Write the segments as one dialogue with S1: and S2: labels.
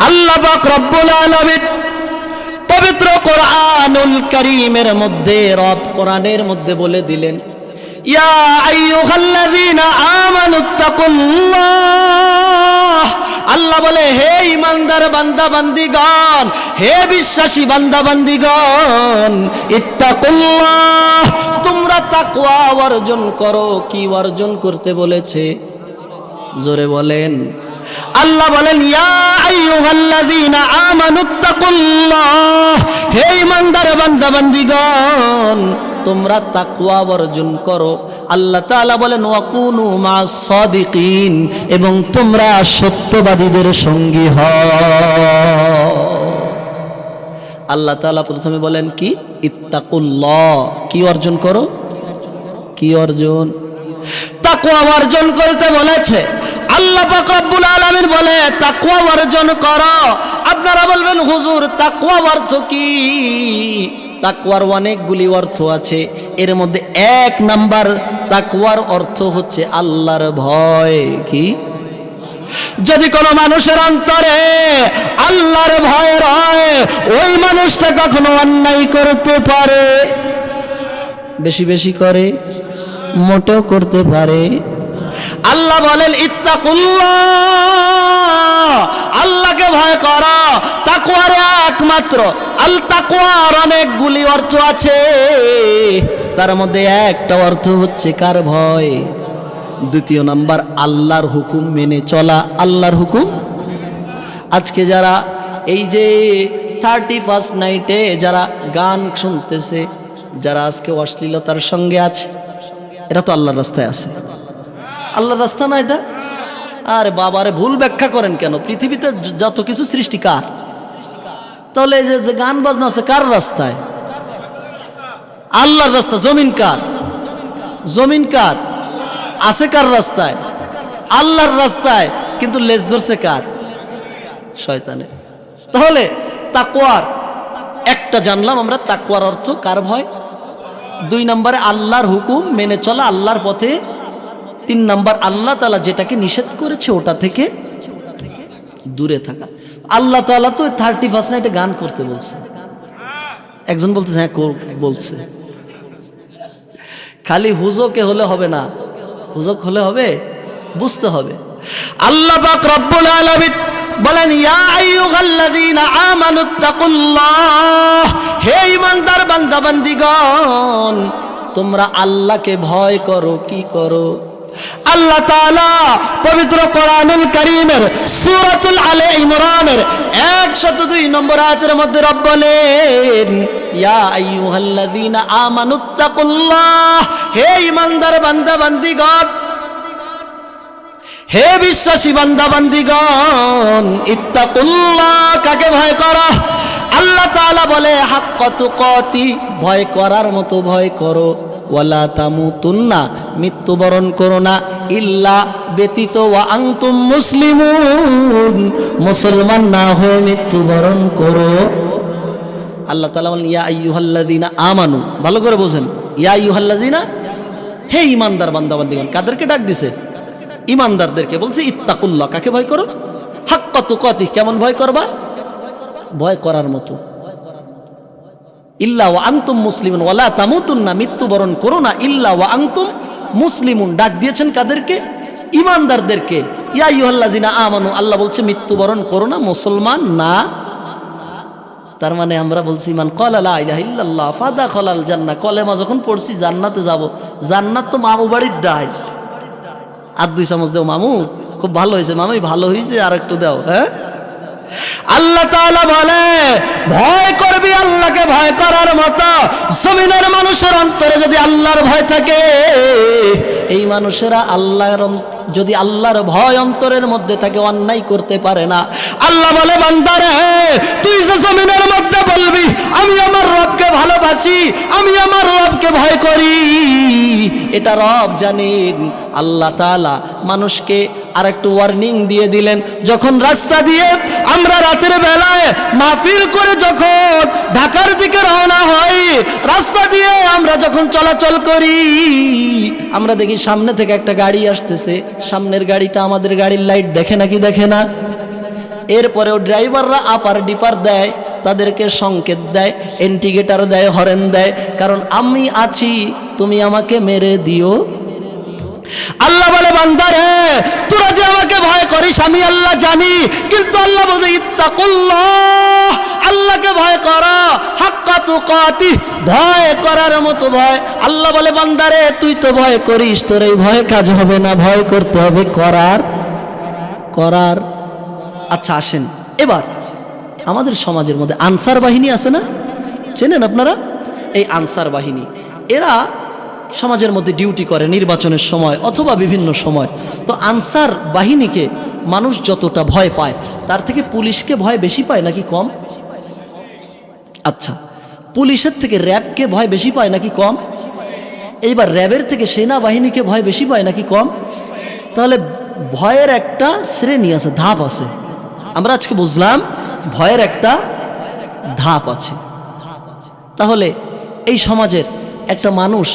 S1: আল্লাহ পাক রব্বুল আলামিন পবিত্র কোরআনুল কারীমের মধ্যে রব কোরআনের মধ্যে বলে দিলেন, ইয়া আইয়ুহাল্লাযীনা আমানুত্তাকুল্লাহ। আল্লাহ বলে, হে ঈমানদার বান্দা বান্দিগণ, হে বিশ্বাসী বান্দা বান্দিগণ, ইত্তাকুল্লাহ, তোমরা তাকওয়া অর্জন করো। কি অর্জন করতে বলেছে? জোরে বলেন। আল্লাহ বলেন, ইয়া আইয়ুহাল্লাযীনা আমানুত্তাকুল্লাহ, হে ঈমানদার বান্দা বান্দিগণ, তোমরা তাকওয়া অর্জন করো। আল্লাহ তাআলা বলেন, ওয়াকুনু মা'আস সাদিকিন, এবং তোমরা সত্যবাদীদের সঙ্গী হও। আল্লাহ তাআলা প্রথমে বলেন কি? ইত্তাকুল্লাহ। কি অর্জন করো? কি অর্জন? তাকওয়া অর্জন করতে বলেছে। আল্লাহ পাক রব্বুল আলামিন বলে, তাকওয়া অর্জন করো। আপনারা বলবেন, হুজুর তাকওয়া অর্থ কি? তাকওয়ার অনেকগুলি অর্থ আছে, এর মধ্যে এক নাম্বার তাকওয়ার অর্থ হচ্ছে আল্লাহর ভয়। কি? যদি কোনো মানুষের অন্তরে আল্লাহর ভয় রয়, ওই মানুষটা কখনো অন্যায় করতে পারে? বেশি বেশি করে? মোটেও করতে পারে? আল্লাহ বলেন, ইত্তাকুল্লাহ, আল্লাহকে ভয় করো। তাকওয়ার একমাত্র তাকওয়ার অনেকগুলি অর্থ আছে, তার মধ্যে একটা অর্থ হচ্ছে কার ভয়? দ্বিতীয় নাম্বার আল্লাহর হুকুম মেনে চলা। আল্লাহর হুকুম। আজকে যারা এই যে 31 নাইটে যারা গান শুনতেছে, যারা আজকে অশ্লীলতার সঙ্গে আছে, এরা তো আল্লাহর রাস্তায় আছে। আল্লাহর রাস্তা না এটা? আরে বাবারে, ভুল ব্যাখ্যা করেন কেন? পৃথিবীতে যত কিছু সৃষ্টি কার? তাহলে এই যে গান বাজনা আছে কার রাস্তায়? আল্লাহর রাস্তা। জমিন কার? জমিন কার? আছে কার রাস্তায়? আল্লাহর রাস্তায়। কিন্তু লেজ ধরছে কার? শয়তানের। তাহলে তাকওয়ার একটা জানলাম আমরা, তাকওয়ার অর্থ কার ভয়। 2 নম্বরে আল্লাহর হুকুম মেনে চলা, আল্লাহর পথে। 3 নম্বর আল্লাহ তাআলা যেটাকে নিষেধ করেছে ওটা থেকে দূরে থাকা। আল্লাহ তাআলা তো 31 নাইটে গান করতে বলছে। একজন বলতেছে হ্যাঁ বলছে। খালি হুজুকে হলে হবে না, হুজুক হলে হবে, বুঝতে হবে। আল্লাহ পাক রব্বুল আলামিন বলেন, ইয়া আইয়ুহাল্লাযীনা আমানুত্তাকুল্লাহ, হে ঈমানদার বান্দা বান্দিগণ, তোমরা আল্লাহকে ভয় করো। কি করো? আল্লাহ তাআলা পবিত্র কোরআনুল কারীমের সূরাতুল আলে ইমরানের 102 নম্বর আয়াতের মধ্যে রব বলেন, ইয়া আইয়ুহাল্লাযীনা আমানুত্তাকুল্লাহ, হে ঈমানদার বান্দা বান্দিগণ, হে বিশ্বাসী বান্দা বান্দিগণ, ইত্তাকুল্লাহ, কাকে ভয় করো? আল্লাহ তাআলা বলে, হাক্কা তুকাতি, ভয় করার মতো ভয় করো। ওয়ালা তামুতুন্না, মৃত্যুবরণ করো না, ইল্লা, ব্যতীত, ওয়া আনতুম মুসলিমুন, মুসলমান না হয়ে মৃত্যুবরণ করো। আল্লাহ তাআলা বলেন, ইয়া আইয়ুহাল্লাযীনা আমানু, ভালো করে বোঝেন, ইয়া আইয়ুহাল্লাযীনা, হে ঈমানদার বান্দা বান্দিগণ। কাদেরকে ডাক দিছে? ঈমানদারদেরকে বলছে, ইত্তাকুল্লাহ, কাকে ভয় করো? হাক্কা তুকাতি, কেমন ভয় করবা? ভয় করার মতো। ইল্লা ওয়া আনতুম মুসলিমুন, ওয়ালা তামুতুন্না, মৃত্যুবরণ করো না, ইল্লা ওয়া আনতুম মুসলিমুন। ডাক দিয়েছেন কাদেরকে? ঈমানদারদেরকে। ইয়া আইয়ুহাল্লাযীনা আমানু, আল্লাহ বলছে মৃত্যুবরণ করো না, মুসলমান না। তার মানে আমরা বলছি, মান ক্বালা লা ইলাহা ইল্লাল্লাহ ফাদাখালাল জান্নাহ, কলেমা যখন পড়ছি জান্নাতে যাব। জান্নাত তো মামু বাড়ির ডাল। আর 2 চামচ দাও মামু, খুব ভালো হয়েছে মামুই, ভালো হয়েছে, আর একটু দাও। হ্যাঁ, আল্লাহ তাআলা বলে, ভয় করবি আল্লাহকে ভয় করার মতো। জমিনের মানুষের অন্তরে যদি আল্লাহর ভয় থাকে, এই মানুষেরা যদি আল্লাহর ভয় অন্তরের মধ্যে থাকে, অন্যায় করতে পারে না। আল্লাহ বলে, বান্দারে, তুই যে জমিনের মধ্যে বলবি আমি আমার রবকে ভালোবাসি, আমি আমার রবকে ভয় করি, এটা রব জানেন। আল্লাহ তাআলা মানুষকে আরেকটু ওয়ার্নিং দিয়ে দিলেন। যখন রাস্তা দিয়ে আমরা রাতের বেলায় মাহফিল করে যখন ঢাকার দিকে রওনা হই, রাস্তা দিয়ে আমরা যখন চলাচল করি, আমরা দেখি সামনে থেকে একটা গাড়ি আসতেছে। সামনের গাড়িটা আমাদের গাড়ির লাইট দেখে নাকি দেখে না? এরপরেও ড্রাইভাররা আপার ডিপার দেয়, তাদেরকে সংকেত দেয়, ইন্ডিকেটর দেয়, হরেন দেয়, কারণ আমি আছি, তুমি আমাকে মেরে দিও। আল্লাহ বলে বান্দারে তোরা যে আমাকে ভয় করিস আমি আল্লাহ জানি, কিন্তু আল্লাহ বলে ইত্তাকুল্লাহ, আল্লাহকে ভয় করো, হাক্কা তুকাতি, ভয় করার মতো ভয়। আল্লাহ বলে বান্দারে তুই তো ভয় করিস, তোর এই ভয় কাজ হবে না, ভয় করতে হবে করার। আচ্ছা আসেন এবার আমাদের সমাজের মধ্যে আনসার বাহিনী আছে না, চেনেন আপনারা? এই আনসার বাহিনী এরা সমাজের মধ্যে ডিউটি করে নির্বাচনের সময় অথবা বিভিন্ন সময়। তো আনসার বাহিনীকে মানুষ যতটা ভয় পায় তার থেকে পুলিশকে ভয় বেশি পায় নাকি কম? আচ্ছা, পুলিশের থেকে র্যাবকে ভয় বেশি পায় নাকি কম? এইবার র্যাবের থেকে সেনাবাহিনীকে ভয় বেশি পায় নাকি কম? তাহলে ভয়ের একটা শ্রেণী আছে, ধাপ আছে। আমরা আজকে বুঝলাম ভয়ের একটা ধাপ আছে। তাহলে এই সমাজের একটা মানুষ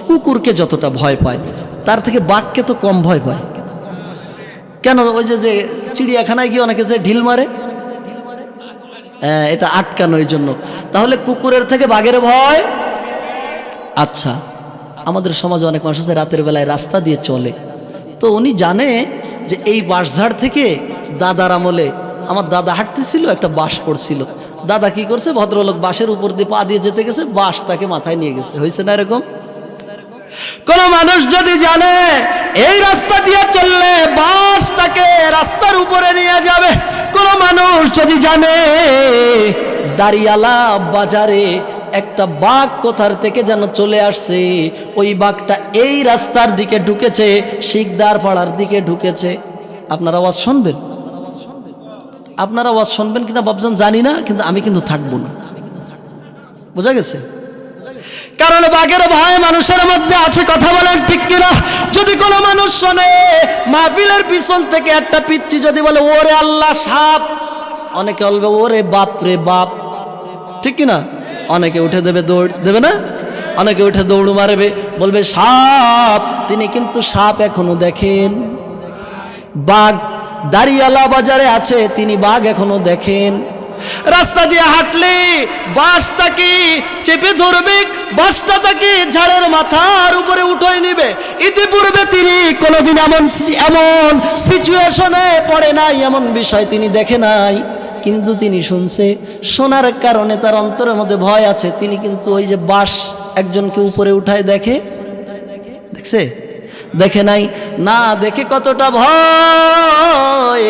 S1: কুকুরকে যতটা ভয় পায় তার থেকে বাঘকে তো কম ভয় পায় কেন? ওই যে চিড়িয়াখানায় গিয়ে অনেকে যে ঢিল মারে, এটা আটকানো এই জন্য। তাহলে কুকুরের থেকে বাঘের ভয়। আচ্ছা, আমাদের সমাজে অনেক মানুষ আছে রাতের বেলায় রাস্তা দিয়ে চলে, তো উনি জানে যে এই বাঁশঝাড় থেকে দাদার আমলে আমার দাদা হাঁটতেছিল, একটা বাঁশ পড়ছিল, দাদা কি করছে, ভদ্রলোক বাঁশের উপর দিয়ে পা দিয়ে যেতে গেছে, বাঁশ তাকে মাথায় নিয়ে গেছে। হয়েছে না এরকম? কোন মানুষ যদি জানে এই রাস্তা দিয়ে চললে বাস তাকে রাস্তার উপরে নিয়ে যাবে, কোন মানুষ যদি জানে দাঁড়িয়ালা বাজারে একটা বাঘ কোথার থেকে যেন চলে আসছে, ওই বাঘটা এই রাস্তার দিকে ঢুকেছে, শিকদার পাড়ার দিকে ঢুকেছে, আপনারা আওয়াজ শুনবেন? আপনারা আওয়াজ শুনবেন কিনা ভাবছেন জানি না, কিন্তু আমি কিন্তু থাকবো না। বোঝা গেছে? কারণ বাঘের ভয় মানুষের মধ্যে আছে। কথা বলেন ঠিক কিনা? যদি কোনো মানুষ শোনে মাহফিলের পিছন থেকে একটা পিচ্চি যদি বলে ওরে আল্লাহ সাপ, অনেকে বলবে ওরে বাপ রে বাপ, ঠিক কিনা? অনেকে উঠে দেবে, দৌড় দেবে না? অনেকে উঠে দৌড় মারবে, বলবে সাপ। তিনি কিন্তু সাপ এখনো দেখেন। বাঘ দাঁড়িয়ালা বাজারে আছে, তিনি বাঘ এখনো দেখেন। রাস্তা দিয়ে হাঁটলে বাসটাকে চেপে ধরবে, বাসটা তাকে ঝাড়ের মাথার উপরে উঠাই নিবে। ইতিপূর্বে তিনি কোনোদিন এমন সিচুয়েশনে পড়ে নাই, এমন বিষয় তিনি দেখে নাই, কিন্তু তিনি শুনছে। শোনার কারণে তার অন্তরের মধ্যে ভয় আছে। তিনি কিন্তু ওই যে বাস একজনকে উপরে উঠায় দেখে, দেখছে? দেখে নাই না, দেখে কতটা ভয়।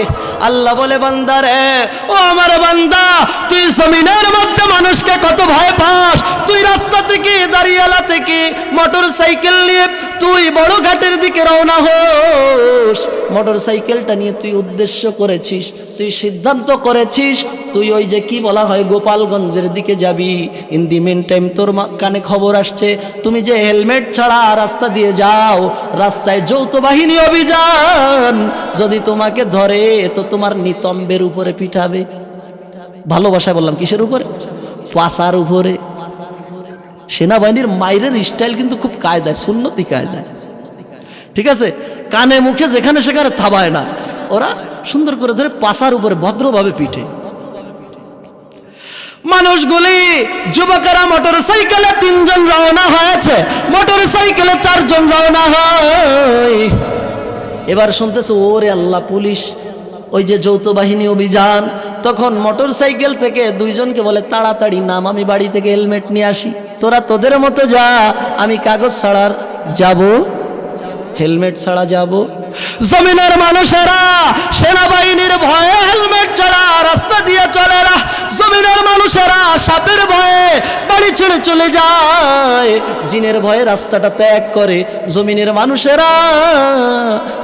S1: আল্লাহ বলে বান্দারে, ও আমার বান্দা, তুই জমিনের মধ্যে মানুষকে কত ভয় পাস। তুই রাস্তা থেকে দাঁড়িয়ালা থেকে মোটর সাইকেল নিয়ে তুই বড় ঘাটের দিকে রওনা হোস, মোটর সাইকেলটা নিয়ে তুই উদ্দেশ্য করেছিস, তুই সিদ্ধান্ত করেছিস তুই ওই যে কি বলা হয় গোপালগঞ্জের দিকে যাবি। ইন দি মেন টাইম তোর কানে খবর আসছে তুমি যে হেলমেট ছাড়া রাস্তা দিয়ে যাও, রাস্তায় যৌথ বাহিনী অভিযান, যদি তোমাকে ধরে তো তোমার নিতম্বের উপরে পিঠাবে। ভালোবাসায় বললাম কিসের উপরে? পাশার উপরে। সেনাবাহিনীর মাইরের স্টাইল কিন্তু খুব কায়দায়, সুন্নতি কায়দায়, ঠিক আছে? কানে মুখে যেখানে সেখানে থাবায় না, ওরা সুন্দর করে ধরে পাশার উপরে ভদ্রভাবে পিঠে। মানুষগুলি যুবকেরা মোটর সাইকেলে 3 জন রওনা হয়েছে, মোটর সাইকেলে 4 জন রওনা হয়। এবার শুনতেছে ওরে আল্লাহ, পুলিশ, ওই যে যৌথ বাহিনী অভিযান। তখন মোটর সাইকেল থেকে 2 জনকে বলে তাড়াতাড়ি নাম, আমি বাড়ি থেকে হেলমেট নিয়ে আসি, তোরা তোদের মতো যা, আমি কাগজ ছাড়া যাব, হেলমেট ছাড়া যাব। জমিনের মানুষেরা সেনাবাহিনীর ভয়ে হেলমেট ছাড়া রাস্তা দিয়ে চলে না। জমিনের মানুষেরা সাপের ভয়ে বাড়ি ছেড়ে চলে যায়, জিনের ভয়ে রাস্তাটা ত্যাগ করে। জমিনের মানুষেরা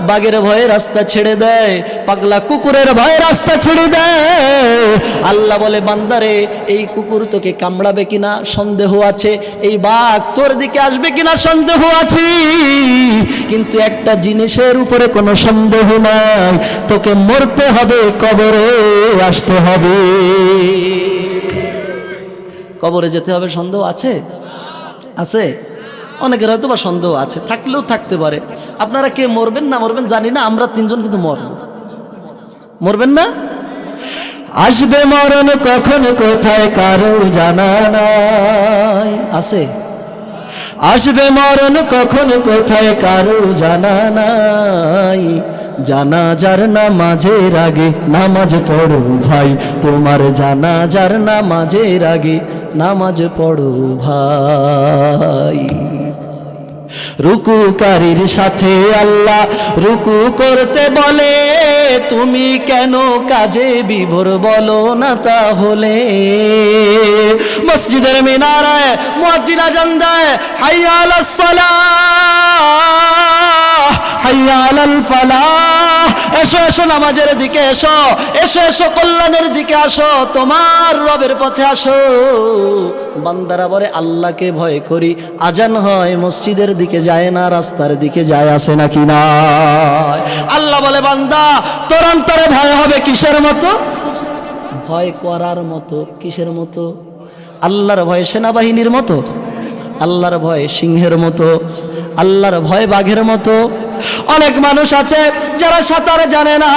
S1: বাঘের ভয়ে রাস্তা ছেড়ে দেয়, পাগলা কুকুরের ভয়ে রাস্তা ছেড়ে দেয়। আল্লাহ বলে বান্দারে, এই কুকুর তোকে কামড়াবে কিনা সন্দেহ আছে, এই বাঘ তোর দিকে আসবে কিনা সন্দেহ আছে, কিন্তু একটা জিনিসের উপরে কোনো সন্দেহ নাই, তোকে মরতে হবে, কবরে আসতে হবে। কবরে যেতে হবে, সন্দেহ আছে? আছে? অনেকের হয়তো বা সন্দেহ আছে, থাকলেও থাকতে পারে। আপনারা কে মরবেন না মরবেন জানি না, আমরা 3 জন কিন্তু মরব। মরবেন না? আসবে মরণ কখন কোথায় কারো জানা নাই। আছে আসবে মরণ কখন কোথায় কারো জানা নাই। জানাজার নামাজের আগে নামাজ পড়ো ভাই, তোমার জানাজার নামাজের আগে নামাজ পড়ো ভাই। রুকুকারীর সাথে আল্লাহ রুকু করতে বলে, তুমি কেন কাজে বিভোর বলো না তাহলে। মসজিদের মিনারায় মুয়াজ্জিন আযান দেয়, হাইয়া আলাস সালাহ হাইয়া আলাল ফালাহ। এসো এসো নামাজের দিকে এসো, এসো এসো কল্যাণের দিকে আসো, তোমার রবের পথে আসো। বান্দারা বলে আল্লাহকে ভয় করি, আজান হয় মসজিদের দিকে যায় না, রাস্তার দিকে যায়, আসে নাকি না? আল্লাহ বলে বান্দা তোর অন্তরে ভয় হবে কিসের মতো? ভয় করার মতো। কিসের মতো? আল্লাহর ভয় সেনাবাহিনীর মতো, আল্লাহর ভয় সিংহের মতো, আল্লাহর ভয় বাঘের মতো। অনেক মানুষ আছে যারা সাঁতার জানে না,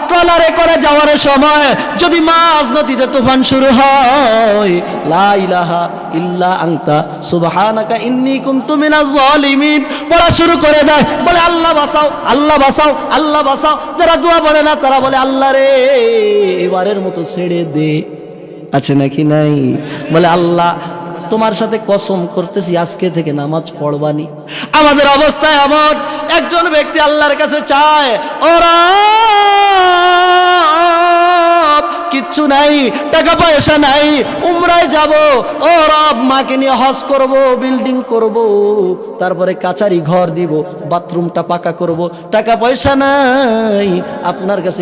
S1: ট্রলারে করে যাওয়ার সময় যদি মাঝ নদীতে তুফান শুরু হয়, লা ইলাহা ইল্লা আনতা সুবহানাকা ইন্নী কুনতু মিনাজ জালিমিন পড়া শুরু করে দেয়, বলে আল্লাহ বাঁচাও, আল্লাহ বাঁচাও, আল্লাহ বাঁচাও। যারা দোয়া পড়ে না তারা বলে আল্লাহ রে এবারের মতো ছেড়ে দে। আছে নাকি নাই? বলে আল্লাহ তোমার সাথে কসম করতেছি আজকে থেকে নামাজ পড়বানি। আমাদের অবস্থায় এমন একজন ব্যক্তি আল্লাহর কাছে চায়, ওরা কিচ্ছু নাই, টাকা পয়সা নাই, উমরায় যাব, ও রব মাকে নিয়ে হজ করব, বিল্ডিং করব, তারপরে কাচারি ঘর দিব, বাথরুমটা পাকা করব, টাকা পয়সা নাই, আপনার কাছে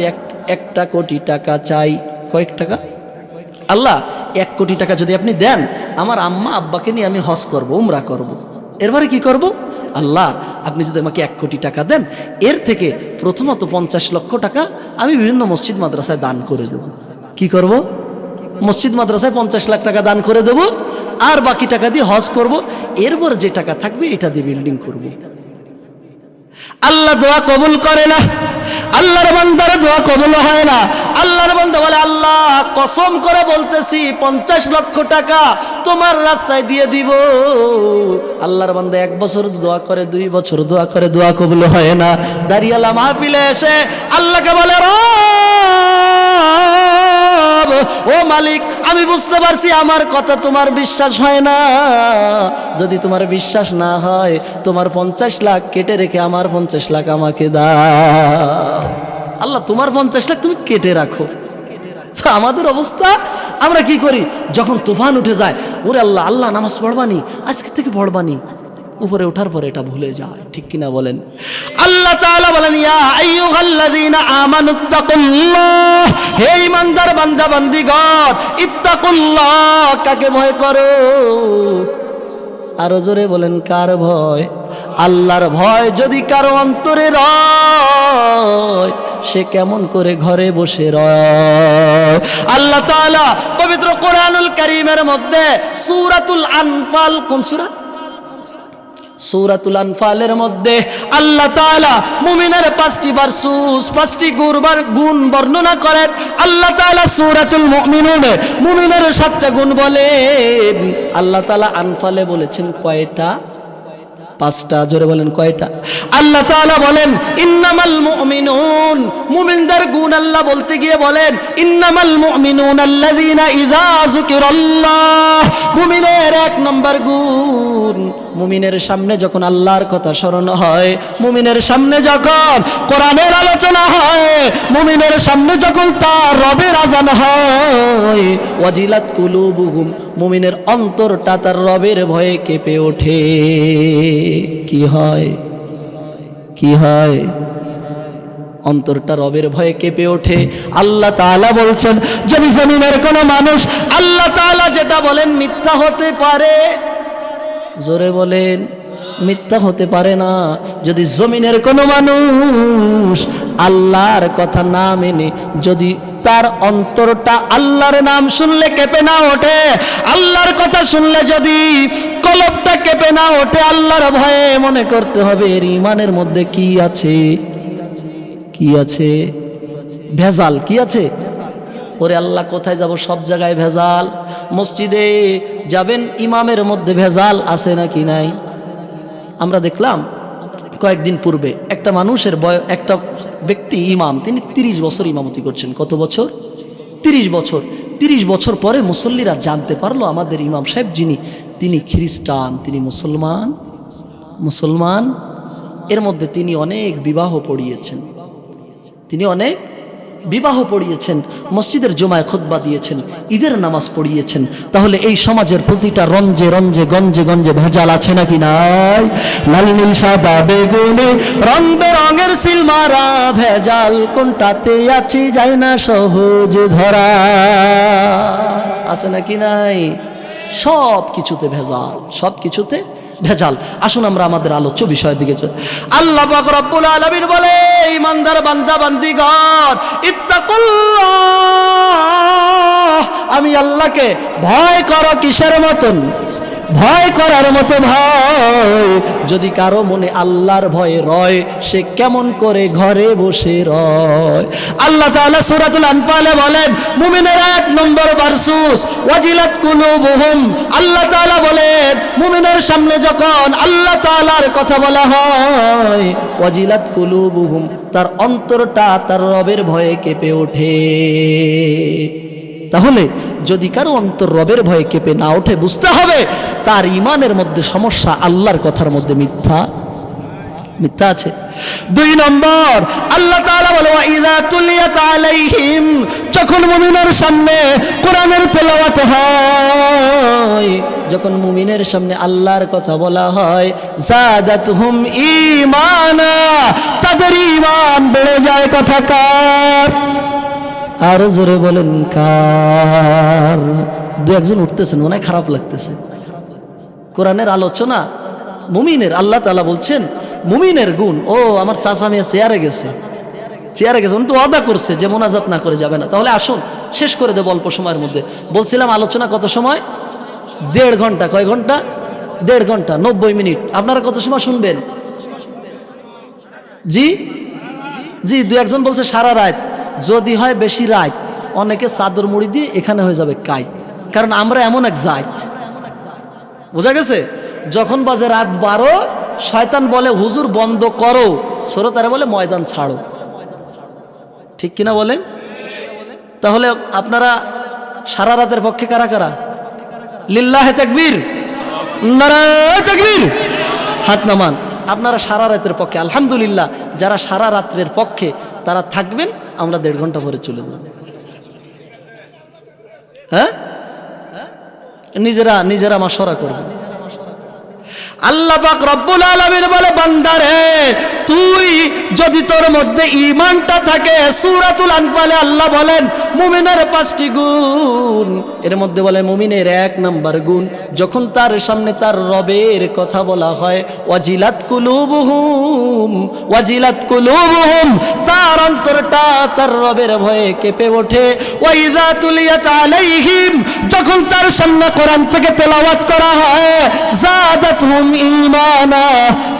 S1: 1 কোটি টাকা চাই। কয়েক টাকা? আল্লাহ 1 কোটি টাকা যদি আপনি দেন, আমার আম্মা আব্বাকে নিয়ে আমি হজ করব, উমরা করব। এরপরে কি করব? আল্লাহ আপনি যদি আমাকে 1 কোটি টাকা দেন, এর থেকে প্রথমত 50 লক্ষ টাকা আমি বিভিন্ন মসজিদ মাদ্রাসায় দান করে দেব। কি করব? মসজিদ মাদ্রাসায় 50 লাখ টাকা দান করে দেব, আর বাকি টাকা দিয়ে হজ করব, এরপর যে টাকা থাকবে এটা দিয়ে বিল্ডিং করব। আল্লাহ দোয়া কবুল করে না, আল্লাহর বান্দার দোয়া কবুল হয় না। আল্লাহর বান্দা বলে আল্লাহ কসম করে বলতেছি 50 লক্ষ টাকা তোমার রাস্তায় দিয়ে দিব। আল্লাহর বান্দা 1 বছর দোয়া করে, 2 বছর দোয়া করে, দোয়া কবুল হয় না। দাঁড়িয়ালা মাহফিলে এসে আল্লাহকে বলে রব ও মালিক, আমি বুঝতে পারছি আমার কথা তোমার বিশ্বাস হয় না। যদি তোমার বিশ্বাস না হয় তোমার 50 লাখ কেটে রেখে আমার 50 লাখ আমাকে দাও। আল্লাহ তোমার 50 লাখ তুমি কেটে রাখো। আমাদের অবস্থা আমরা কি করি? যখন তুফান উঠে যায়, ওরে আল্লাহ আল্লাহ নামাজ পড়বানি, আজকে থেকে পড়বানি, উপরে ওঠার পরে এটা ভুলে যায়। ঠিক কিনা বলেন? আল্লাহ তাআলা বলেন ইয়া আইয়ুহাল্লাযীনা আমানুত্তাকুল্লাহ, হে ঈমানদার বান্দা বান্দীগণ, ইত্তাকুল্লাহ কাকে ভয় করো? আরো জোরে বলেন কার ভয়? আল্লাহর ভয় যদি কারো অন্তরে রয়, সে কেমন করে ঘরে বসে রয়? আল্লাহ তাআলা পবিত্র কোরআনুল কারীমের মধ্যে সূরাতুল আনফাল, কোন সূরা? সূরাতুল আনফালের মধ্যে আল্লাহ তাআলা মুমিনের 5টি ভার্সুস, 5টি গুণ বর্ণনা করেন। আল্লাহ তাআলা সূরাতুল মুমিনুনে মুমিনের 7টা গুণ বলেন। আল্লাহ তাআলা আনফালে বলেছেন কয়টা? 5টা। জোরে বলেন কয়টা? আল্লাহ তাআলা বলেন ইন্নামাল মুমিনুন, মুমিনদের গুণ আল্লাহ বলতে গিয়ে বলেন ইন্নামাল মুমিনুনা আল্লাযীনা ইযা যুকিরাল্লাহ, মুমিনের 1 নম্বর গুণ, মুমিনের সামনে যখন আল্লাহর কথা স্মরণ হয়, মুমিনের সামনে যখন কোরআনের আলোচনা হয়, মুমিনের সামনে যখন তার রবের আযান হয়, ওয়াজিলাত কুলুবুহুম, মুমিনের অন্তরটা তার রবের ভয়ে কেঁপে ওঠে। কি হয়? কি হয়? অন্তরটা রবের ভয়ে কেঁপে ওঠে। আল্লাহ তাআলা বলছেন যদি জমিনের কোনো মানুষ আল্লাহ তাআলা যেটা বলেন মিথ্যা হতে পারে, জোরে বলেন মিথ্যা হতে পারে না। যদি জমিনের কোনো মানুষ আল্লাহর কথা না মেনে, যদি তার অন্তরটা আল্লাহর নাম শুনলে কেঁপে না ওঠে, আল্লাহর কথা শুনলে যদি কলবটা কেঁপে না ওঠে, আল্লাহর ভয়ে মনে করতে হবে এর ঈমানের মধ্যে কি আছে? কি আছে? ভেজাল কি আছে? ওরে আল্লাহ কোথায় যাব, সব জায়গায় ভেজাল। মসজিদে যাবেন, ইমামের মধ্যে ভেজাল আছে নাকি নাই? আমরা দেখলাম কয়েকদিন পূর্বে একটা মানুষের একটা ব্যক্তি ইমাম, তিনি 30 বছর ইমামতি করছেন। কত বছর? 30 বছর। 30 বছর পরে মুসল্লিরা জানতে পারলো আমাদের ইমাম সাহেব তিনি খ্রিস্টান, তিনি মুসলমান। এর মধ্যে তিনি অনেক বিবাহ পড়িয়েছেন, মসজিদের জুমায় খুতবা দিয়েছেন, ঈদের নামাজ পড়িয়েছেন। তাহলে এই সমাজের প্রতিটা রঞ্জে রঞ্জে গঞ্জে গঞ্জে ভেজাল আছে নাকি নাই? লাল নীল সাদা বেগুনি রং বেরঙের সিলমারা ভেজাল কোনটাতে আছি যায় না সহজ ধরা, আছে নাকি নাই? সব কিছুতে ভেজাল, সব কিছুতে ভেজাল। আসুন আমরা আমাদের আলোচ্য বিষয়ের দিকে চলি। আল্লাহ পাক রব্বুল আলামিন বলে, ইমানদার বান্দা বান্দিগণ, ইত্তাকুল্লাহ, আমি আল্লাহকে ভয় করো। কিসের মতন? ভয় করার মতো ভয়। যদি কারো মনে আল্লাহর ভয় রয়, সে কেমন করে ঘরে বসে রয়? আল্লাহ তাআলা সূরাতুল আনফালে বলেন, মুমিনের 1 নম্বর ভার্সুস, ওয়াজিলাত কুলুবুহুম। আল্লাহ তাআলা বলেন, মুমিনের সামনে যখন আল্লাহ তাআলার কথা বলা হয়, ওয়াজিলাত কুলুবুহুম, তার অন্তরটা তার রবের ভয়ে কেঁপে ওঠে। তাহলে যদি কারো অন্তর রবের ভয়ে কেঁপে না ওঠে, বুঝতে হবে তার ঈমানের মধ্যে সমস্যা, আল্লাহর কথার মধ্যে মিথ্যা আছে। 2 নম্বর, আল্লাহ তাআলা বলে, ওয়া ইযা তুলিয়াত আলাইহিম, যখন মুমিনের সামনে কোরআনের তেলাওয়াত হয়, যখন মুমিনের সামনে আল্লাহর কথা বলা হয়, যাদাতুহুম ঈমানা, তাদের ঈমান বেড়ে যায়। কথা কার? আরো জোরে বলেন কার? 2-1 জন উঠতেছেন, মনে হয় খারাপ লাগতেছে। কোরআনের আলোচনা মুমিনের, আল্লাহ তাআলা বলছেন মুমিনের গুণ। ও আমার চাচা মেয়ে চেয়ারে গেছে, উনি তো ওয়াদা করছে যে মোনাজাত না করে যাবে না। তাহলে আসুন শেষ করে দেব অল্প সময়ের মধ্যে। বলছিলাম আলোচনা কত সময়? 1.5 ঘন্টা। কয় ঘন্টা? 1.5 ঘন্টা, 90 মিনিট। আপনারা কত সময় শুনবেন? জি 2-1 জন বলছে সারা রাত। যদি হয় বেশি রাত, অনেকে চাদর মুড়ি দিয়ে এখানে হয়ে যাবে কাইত। কারণ আমরা এমন এক জাত, বোঝা গেছে? যখন বাজে রাত 12, শয়তান বলে হুজুর বন্ধ করো, শ্রোতারা বলে ময়দান ছাড়ো। ঠিক কিনা বলেন? তাহলে আপনারা সারা রাতের পক্ষে কারা কারা? লিল্লাহে তাকবীর, নারায়ে তাকবীর, হাত নামান। আপনারা সারা রাতের পক্ষে আলহামদুলিল্লাহ। যারা সারা রাত্রের পক্ষে তারা থাকবেন, আমরা 1.5 ঘন্টা পরে চলে যাব। হ্যাঁ, নিজেরা মাশওয়ারা করবেন। আল্লাহ পাক রব্বুল আলামিন বলে, বান্দারে তুই যদি তোর মধ্যে ঈমানটা থাকে, সূরাতুল আনফালে আল্লাহ বলেন মুমিনের 5টি গুণ। এর মধ্যে বলে মুমিনের 1 নম্বর গুণ, যখন তার সামনে তার রবের কথা বলা হয়, ওয়াজিলাত কুলুবুহুম, তার অন্তরটা তার রবের ভয়ে কেঁপে ওঠে। ওয়া ইযা তুলিয়াত আলাইহিম, যখন তার সামনে কোরআন থেকে তেলাওয়াত করা হয়, যাদাতুহুম ঈমানা,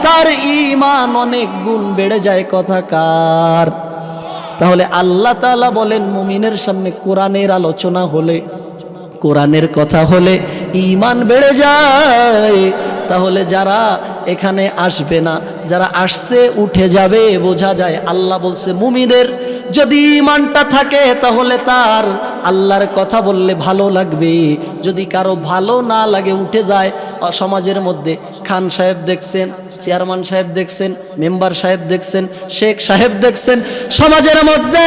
S1: তার ঈমান অনেক গুণ বেড়ে যায়। কথা কার? তাহলে আল্লাহ তাআলা বলেন মুমিনের সামনে কোরআনের আলোচনা হলে, কোরআনের কথা হলে ঈমান বেড়ে যায়। তাহলে যারা এখানে আসবে না, যারা আসছে উঠে যাবে, বোঝা যায়। আল্লাহ বলছে মুমিনের যদি ঈমানটা থাকে, তাহলে তার আল্লাহর কথা বললে ভালো লাগবে। যদি কারো ভালো না লাগে, উঠে যায়। সমাজের মধ্যে খান সাহেব দেখছেন, চেয়ারম্যান সাহেব দেখছেন, মেম্বার সাহেব দেখছেন, শেখ সাহেব দেখছেন, সমাজের মধ্যে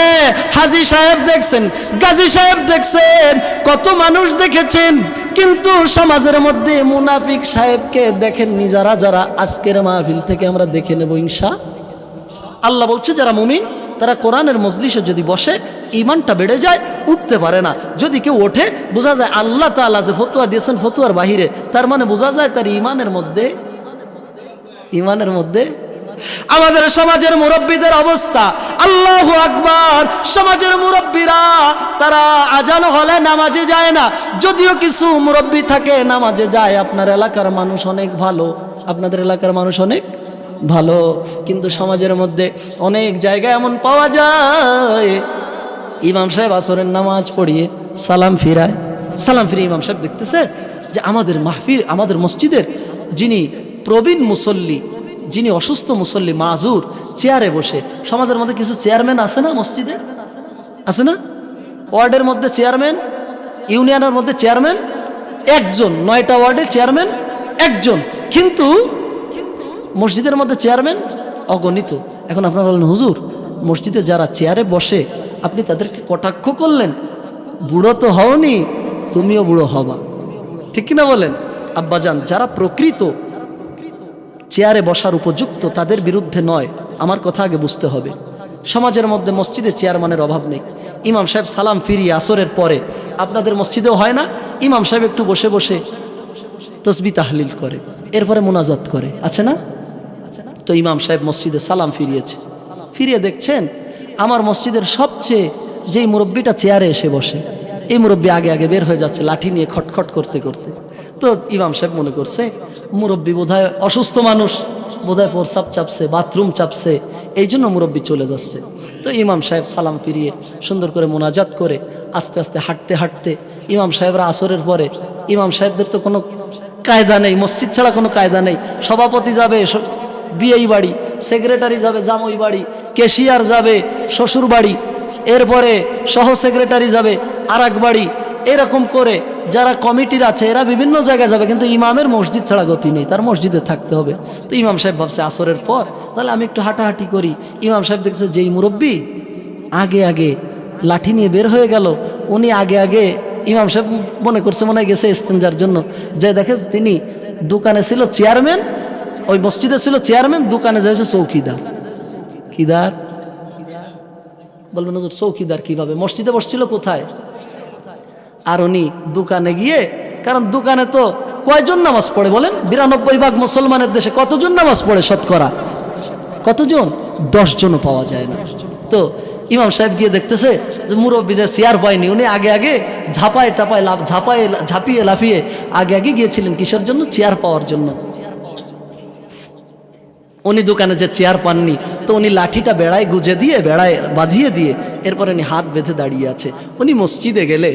S1: হাজী সাহেব দেখছেন, গাজী সাহেব দেখছেন, কত মানুষ দেখেছেন। কিন্তু সমাজের মধ্যে মুনাফিক সাহেবকে দেখেননি। যারা আজকের মাহফিল থেকে আমরা দেখে নেব ইনশাআল্লাহ। বলছে যারা মুমিন তারা কোরআনের মজলিসে যদি বসে, ঈমানটা বেড়ে যায়, উঠতে পারে না। যদি কেউ ওঠে, বোঝা যায় আল্লাহ তাআলা যে ফতোয়া দিয়েছেন ফতোয়ার বাহিরে, তার মানে বোঝা যায় তার ঈমানের মধ্যে। আমাদের সমাজের মুরব্বীদের অবস্থা, আল্লাহু আকবার। সমাজের মুরব্বীরা তারা আজান হলে নামাজে যায় না। যদিও কিছু মুরব্বী থাকে নামাজে যায়। আপনার এলাকার মানুষ অনেক ভালো, আপনাদের এলাকার মানুষ অনেক ভালো, কিন্তু সমাজের মধ্যে অনেক জায়গায় এমন পাওয়া যায় ইমাম সাহেব আসরের নামাজ পড়িয়ে সালাম ফিরায়। সালাম ফিরে ইমাম সাহেব দেখতেছে যে আমাদের মাহফিল, আমাদের মসজিদের যিনি প্রবীণ মুসল্লি, যিনি অসুস্থ মুসল্লি মাজুর, চেয়ারে বসে। সমাজের মধ্যে কিছু চেয়ারম্যান আছে না, মসজিদে আছে না? ওয়ার্ডের মধ্যে চেয়ারম্যান, ইউনিয়নের মধ্যে চেয়ারম্যান একজন, 9টা ওয়ার্ডে চেয়ারম্যান একজন, কিন্তু মসজিদের মধ্যে চেয়ারম্যান অগণিত। এখন আপনারা বলেন হুজুর, মসজিদে যারা চেয়ারে বসে আপনি তাদেরকে কটাক্ষ করলেন, বুড়ো তো হওনি, তুমিও বুড়ো হবা, ঠিক কিনা বলেন? আব্বাজান, যারা প্রকৃত চেয়ারে বসার উপযুক্ত তাদের বিরুদ্ধে নয়, আমার কথা আগে বুঝতে হবে। সমাজের মধ্যে মসজিদে চেয়ারম্যানের অভাব নেই। ইমাম সাহেব সালাম ফিরিয়ে আসরের পরে, আপনাদের মসজিদেও হয় না, ইমাম সাহেব একটু বসে বসে তসবিহ তাহলিল করে, এরপরে মুনাজাত করে, আছে না? তো ইমাম সাহেব মসজিদে সালাম ফিরিয়েছে, ফিরিয়ে দেখছেন আমার মসজিদের সবচেয়ে যেই মুরব্বীটা চেয়ারে এসে বসে, এই মুরব্বী আগে আগে বের হয়ে যাচ্ছে লাঠি নিয়ে খটখট করতে করতে। তো ইমাম সাহেব মনে করছে মুরব্বী বোধহয় অসুস্থ মানুষ, বোধহয় প্রস্রাব চাপছে, বাথরুম চাপছে, এই জন্য মুরব্বী চলে যাচ্ছে। তো ইমাম সাহেব সালাম ফিরিয়ে সুন্দর করে মোনাজাত করে আস্তে আস্তে হাঁটতে হাঁটতে, ইমাম সাহেবরা আসরের পরে, ইমাম সাহেবদের তো কোনো কায়দা নেই, মসজিদ ছাড়া কোনো কায়দা নেই। সভাপতি যাবে বিয়েই বাড়ি, সেক্রেটারি যাবে জামই বাড়ি, ক্যাশিয়ার যাবে শ্বশুর বাড়ি, এরপরে সহ সেক্রেটারি যাবে আর এক বাড়ি, এরকম করে যারা কমিটির আছে এরা বিভিন্ন জায়গায় যাবে, কিন্তু ইমামের মসজিদ ছাড়া গতি নেই, তার মসজিদে থাকতে হবে। তো ইমাম সাহেব ভাবছে আসরের পর তাহলে আমি একটু হাঁটাহাঁটি করি। ইমাম সাহেব দেখছে যেই মুরব্বী আগে আগে লাঠি নিয়ে বের হয়ে গেল, উনি আগে আগে, ইমাম সাহেব মনে করছে মনে হয় গেছে ইস্তেঞ্জার জন্য, যে দেখে তিনি দোকানে ছিল চেয়ারম্যান, ওই মসজিদে ছিল চেয়ারম্যান, দোকানে যাইছে চৌকিদার। কিদার বলবেন হুজুর চৌকিদার কিভাবে? মসজিদে বসছিল কোথায়? আর উনি দোকানে গিয়ে, কারণ দোকানে তো কয়জন নামাজ পড়ে বলেন? 92% মুসলমানের দেশে কতজন নামাজ পড়ে শতকরা? কতজন? 10 জনও পাওয়া যায় না। তো ইমাম সাহেব গিয়ে দেখতেছে যে মুরব্বী যে চেয়ার পায়নি, উনি আগে আগে ঝাঁপিয়ে লাফিয়ে আগে আগে গিয়েছিলেন কিসের জন্য? চেয়ার পাওয়ার জন্য। উনি দোকানে যে চেয়ার পাননি, তো উনি লাঠিটা বেড়ায় গুজে দিয়ে, বেড়ায় বাঁধিয়ে দিয়ে, এরপরে উনি হাত বেঁধে দাঁড়িয়ে আছে। উনি মসজিদে গেলে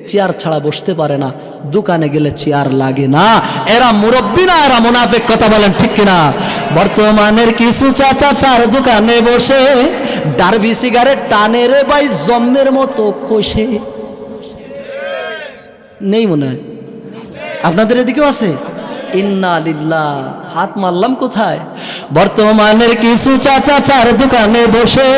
S1: চেয়ার ছাড়া বসতে পারে না, দোকানে গেলে চেয়ার লাগে না। এরা মুরব্বী না, এরা মুনাফিক, কথা বলেন ঠিক কিনা? বর্তমানের কিছু চাচা চার দোকানে বসে ডারবি সিগারেট টানে রে ভাই জম্মের মতো কষে। নেই মনে হয় আপনাদের এদিকেও আছে? ইন্না লিল্লাহ, হাত মারলাম কোথায়? বর্তমানের কিছু চাচা চার দোকানে বসে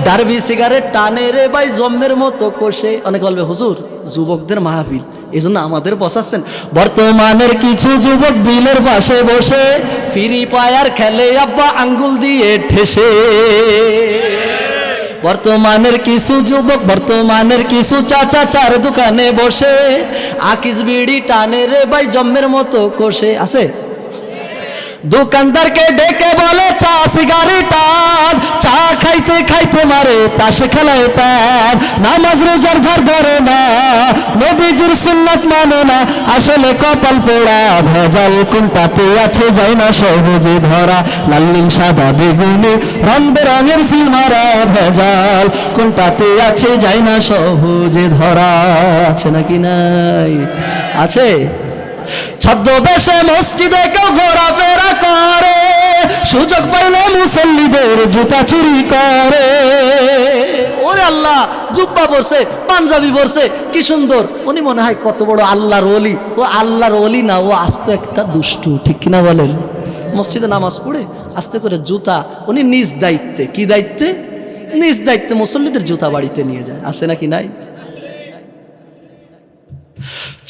S1: ডারবি সিগারেট টানে রে ভাই জম্মের মতো কষে। অনেকে বলবে হুজুর যুবকদের মাহফিল, এই জন্য আমাদের বসাচ্ছেন। বর্তমানের কিছু যুবক বিলের পাশে বসে ফ্রি ফায়ার খেলে আব্বা আঙ্গুল দিয়ে ঠেসে। বর্তমানের কিছু যুবক, বর্তমানের কিছু চাচা চার দোকানে বসে আকিস বিড়ি টানে রে ভাই জম্মের মতো কষে। আছে? দোকানদারকে ডেকে বলে চা সিগারেট টান, চা খাইতে খাইতে মারে তাস খেলায় টান। নামাজ রোজার ধার ধরে না, নবীজির সুন্নাত মানে না, আসলে কপাল পোড়া। ভেজাল কোনটাতে আছে যায় না সহজে ধরা, লাল নীল সাদা বেগুনি রং বেরঙের সিলমারা। ভেজাল কোনটাতে আছে যায় না সহজে ধরা। আছে নাকি নাই? আছে। ছদ্মবেশে মসজিদে কেউ ঘোরাফেরা করে, সুযোগ পাইলে মুসল্লিদের জুতা চুরি করে। ওরে আল্লাহ, জুব্বা পরছে, পাঞ্জাবি পরছে, কি সুন্দর। উনি মনে হয় কত বড় আল্লাহর ওলি। ও আল্লাহর ওলি না, ও আস্ত একটা দুষ্টু, ঠিক কিনা বলেন? মসজিদে নামাজ পড়ে আস্তে করে জুতা, উনি নিজ দায়িত্বে, কি দায়িত্বে? নিজ দায়িত্বে মুসল্লিদের জুতা বাড়িতে নিয়ে যায়। আছে নাকি নাই?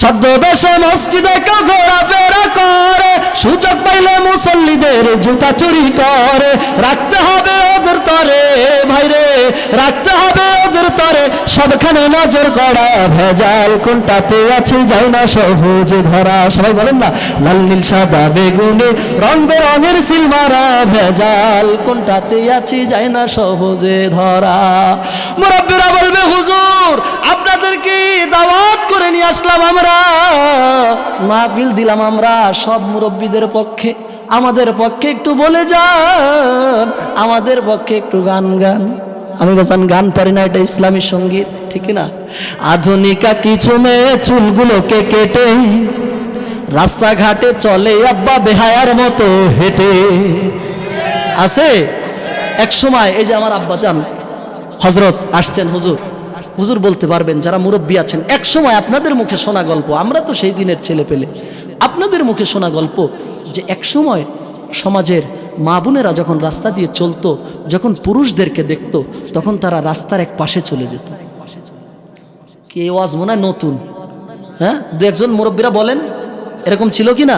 S1: ছদ্মবেশে মসজিদে কেউ ঘোরাফেরা করে, সুযোগ পাইলে মুসল্লিদের জুতা চুরি করে। রাখতে হবে ওদের তরে ভাইরে, রাখতে হবে ওদের তরে সবখানে নজর করা। ভেজাল কোনটাতে আছে যায় না সহজে ধরা। সবাই বলেন না, লাল নীল সাদা বেগুনি রং বেরঙের সিলমারা। ভেজাল কোনটাতে আছে যায় না সহজে ধরা। মুরব্বীরা বলবে হুজুর আপনাদেরকে দাওয়াত করে নিয়ে আসলাম আমরা, মাহফিল দিলাম আমরা সব মুরব্বীদের পক্ষে, আমাদের পক্ষে একটু বলে যান, আমাদের পক্ষে একটু গান গান। আমি বাজান গান পারি না, এটা ইসলামী সঙ্গীত, ঠিক না? আধুনিকা কিছু মেয়ে চুলগুলোকে কেটে রাস্তাঘাটে চলে আব্বা বেহায়ার মতো হেঁটে। আছে এক সময়, এই যে আমার আব্বা জান হযরত আসছেন, হুজুর বলতে পারবেন, যারা মুরব্বী আছেন, এক সময় আপনাদের মুখে শোনা গল্প, আমরা তো সেই দিনের ছেলে পেলে, আপনাদের মুখে শোনা গল্প যে এক সময় সমাজের মা বোনেরা যখন রাস্তা দিয়ে চলতো, যখন পুরুষদেরকে দেখতো, তখন তারা রাস্তার এক পাশে চলে যেত। কে ওয়াজ মনে হয় নতুন, হ্যাঁ? দু একজন মুরব্বীরা বলেন এরকম ছিল কি না?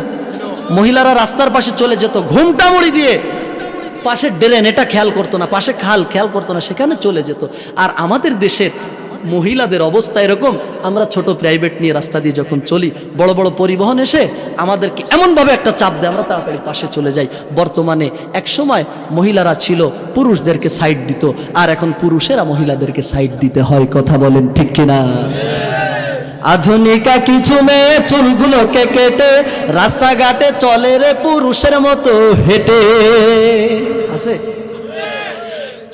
S1: মহিলারা রাস্তার পাশে চলে যেত, ঘুমটা মুড়ি দিয়ে, পাশে ড্রেন এটা খেয়াল করতো না, পাশে খাল খেয়াল করতো না, সেখানে চলে যেত। আর আমাদের দেশের মহিলাদের অবস্থা এরকম, আমরা ছোট প্রাইভেট নিয়ে রাস্তা দিয়ে যখন চলি, বড় বড় পরিবহন এসে আমাদেরকে এমনভাবে একটা চাপ দেয়, আমরা তাড়াতাড়ি পাশে চলে যাই। বর্তমানে এক সময় মহিলারা ছিল পুরুষদেরকে সাইড দিত, আর এখন পুরুষেরা মহিলাদেরকে সাইড দিতে হয়। কথা বলেন ঠিক কিনা? আধুনিকা কিছু মেয়ে চুলগুলোকে কেটে রাস্তাঘাটে চলে রে পুরুষের মতো হেঁটে। আছে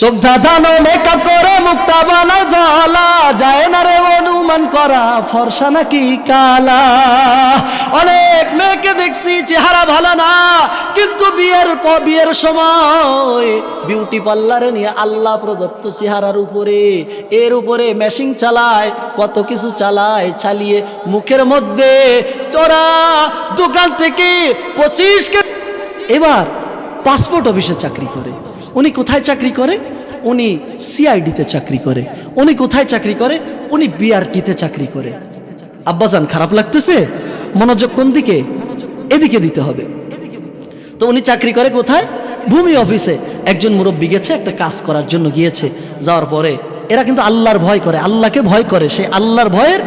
S1: চোখ ধাঁধানো মেকআপ করে মুখটা বানায় ধলা, যায় না রে অনুমান করা ফর্সা নাকি কালা। অনেক মেয়েকে দেখছি চেহারা ভালো না, কিন্তু বিয়ের সময় বিউটি পার্লারে নিয়ে আল্লাহ প্রদত্ত চেহারার উপরে, এর উপরে মেশিং চালায়, কত কিছু চালায়, চালিয়ে মুখের মধ্যে তোরা দোকান থেকে 25 এবার পাসপোর্ট অফিসে চাকরি করে। উনি কোথায় চাকরি করে? উনি সিআইডিতে চাকরি করে। উনি কোথায় চাকরি করে? উনি বিআরটিতে চাকরি করে। আব্বাজান খারাপ লাগতেছে? মনোযোগ কোন দিকে? এদিকে দিতে হবে। তো উনি চাকরি করে কোথায়? ভূমি অফিসে। একজন মুরব্বী গেছে একটা কাজ করার জন্য, গিয়েছে, যাওয়ার পরে এরা কিন্তু আল্লাহর ভয় করে, আল্লাহকে ভয় করে, সেই আল্লাহর ভয়ের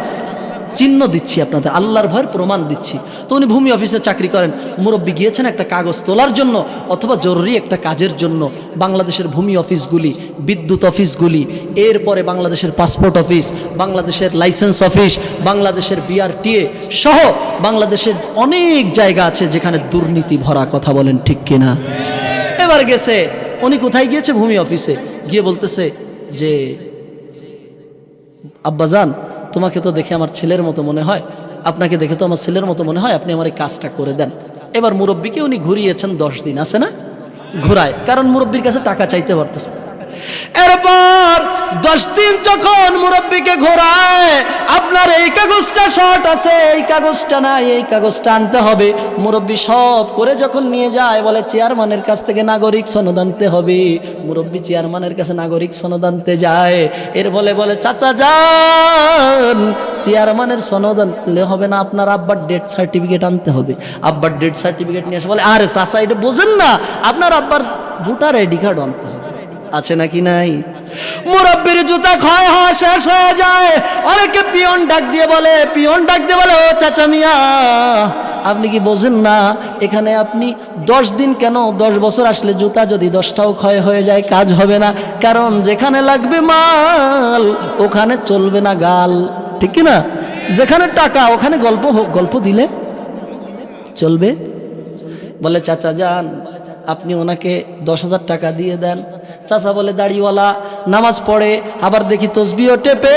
S1: চিহ্ন দিচ্ছি আপনাদের, আল্লাহর ভয়ের প্রমাণ দিচ্ছি। তো উনি ভূমি অফিসে চাকরি করেন। মুরব্বী গিয়েছেন একটা কাগজ তোলার জন্য অথবা জরুরি একটা কাজের জন্য। বাংলাদেশের ভূমি অফিসগুলি, বিদ্যুৎ অফিসগুলি, এরপরে বাংলাদেশের পাসপোর্ট অফিস, বাংলাদেশের লাইসেন্স অফিস, বাংলাদেশের বিআরটিএ সহ বাংলাদেশের অনেক জায়গা আছে যেখানে দুর্নীতি ভরা। কথা বলেন ঠিক কিনা? এবার গেছে, উনি কোথায় গিয়েছে? ভূমি অফিসে। গিয়ে বলতেছে যে আব্বাজান, তোমাকে তো দেখে আমার ছেলের মতো মনে হয়, আপনাকে দেখে তো আমার ছেলের মতো মনে হয়, আপনি আমার এই কাজটা করে দেন। এবার মুরব্বীকে উনি ঘুরিয়েছেন 10 দিন, আছে না? ঘুরায়, কারণ মুরব্বীর কাছে টাকা চাইতে পারতেছে। এরপর 10 দিন যখন মুরব্বীকে ঘোরায়, আপনার এই কাগজটা শর্ট আছে, এই কাগজটা নাই, এই কাগজটা আনতে হবে। মুরব্বী সব করে যখন নিয়ে যায়, বলে চেয়ারম্যানের কাছ থেকে নাগরিক সনদ আনতে হবে। মুরব্বী চেয়ারম্যানের কাছে নাগরিক সনদ আনতে যায়। এর বলে চাচা যান, চেয়ারম্যানের সনদ আনলে হবে না, আপনার আব্বার ডেথ সার্টিফিকেট আনতে হবে। আব্বার ডেথ সার্টিফিকেট নিয়ে আসে, বলে আরে চাচা এটা বোঝেন না, আপনার আব্বার ভোটার আইডি কার্ড আনতে হবে। আছে নাকি নাই? মুরব্বির জুতা ক্ষয় হওয়া শেষ হয়ে যায়। অনেকে পিয়ন ডাক দিয়ে বলে, ও চাচা মিয়া, আপনি কি বোঝেন না, এখানে আপনি 10 দিন কেন, 10 বছর আসলে জুতা যদি 10টাও ক্ষয় হয়ে যায় কাজ হবে না, কারণ যেখানে লাগবে মাল ওখানে চলবে না গাল, ঠিক না? যেখানে টাকা ওখানে গল্প দিলে চলবে। বলে চাচা যান, আপনি ওনাকে 10,000 টাকা দিয়ে দেন। চাচা বলে দাড়িওয়ালা, নামাজ পড়ে, আবার দেখি তসবিও টেপে,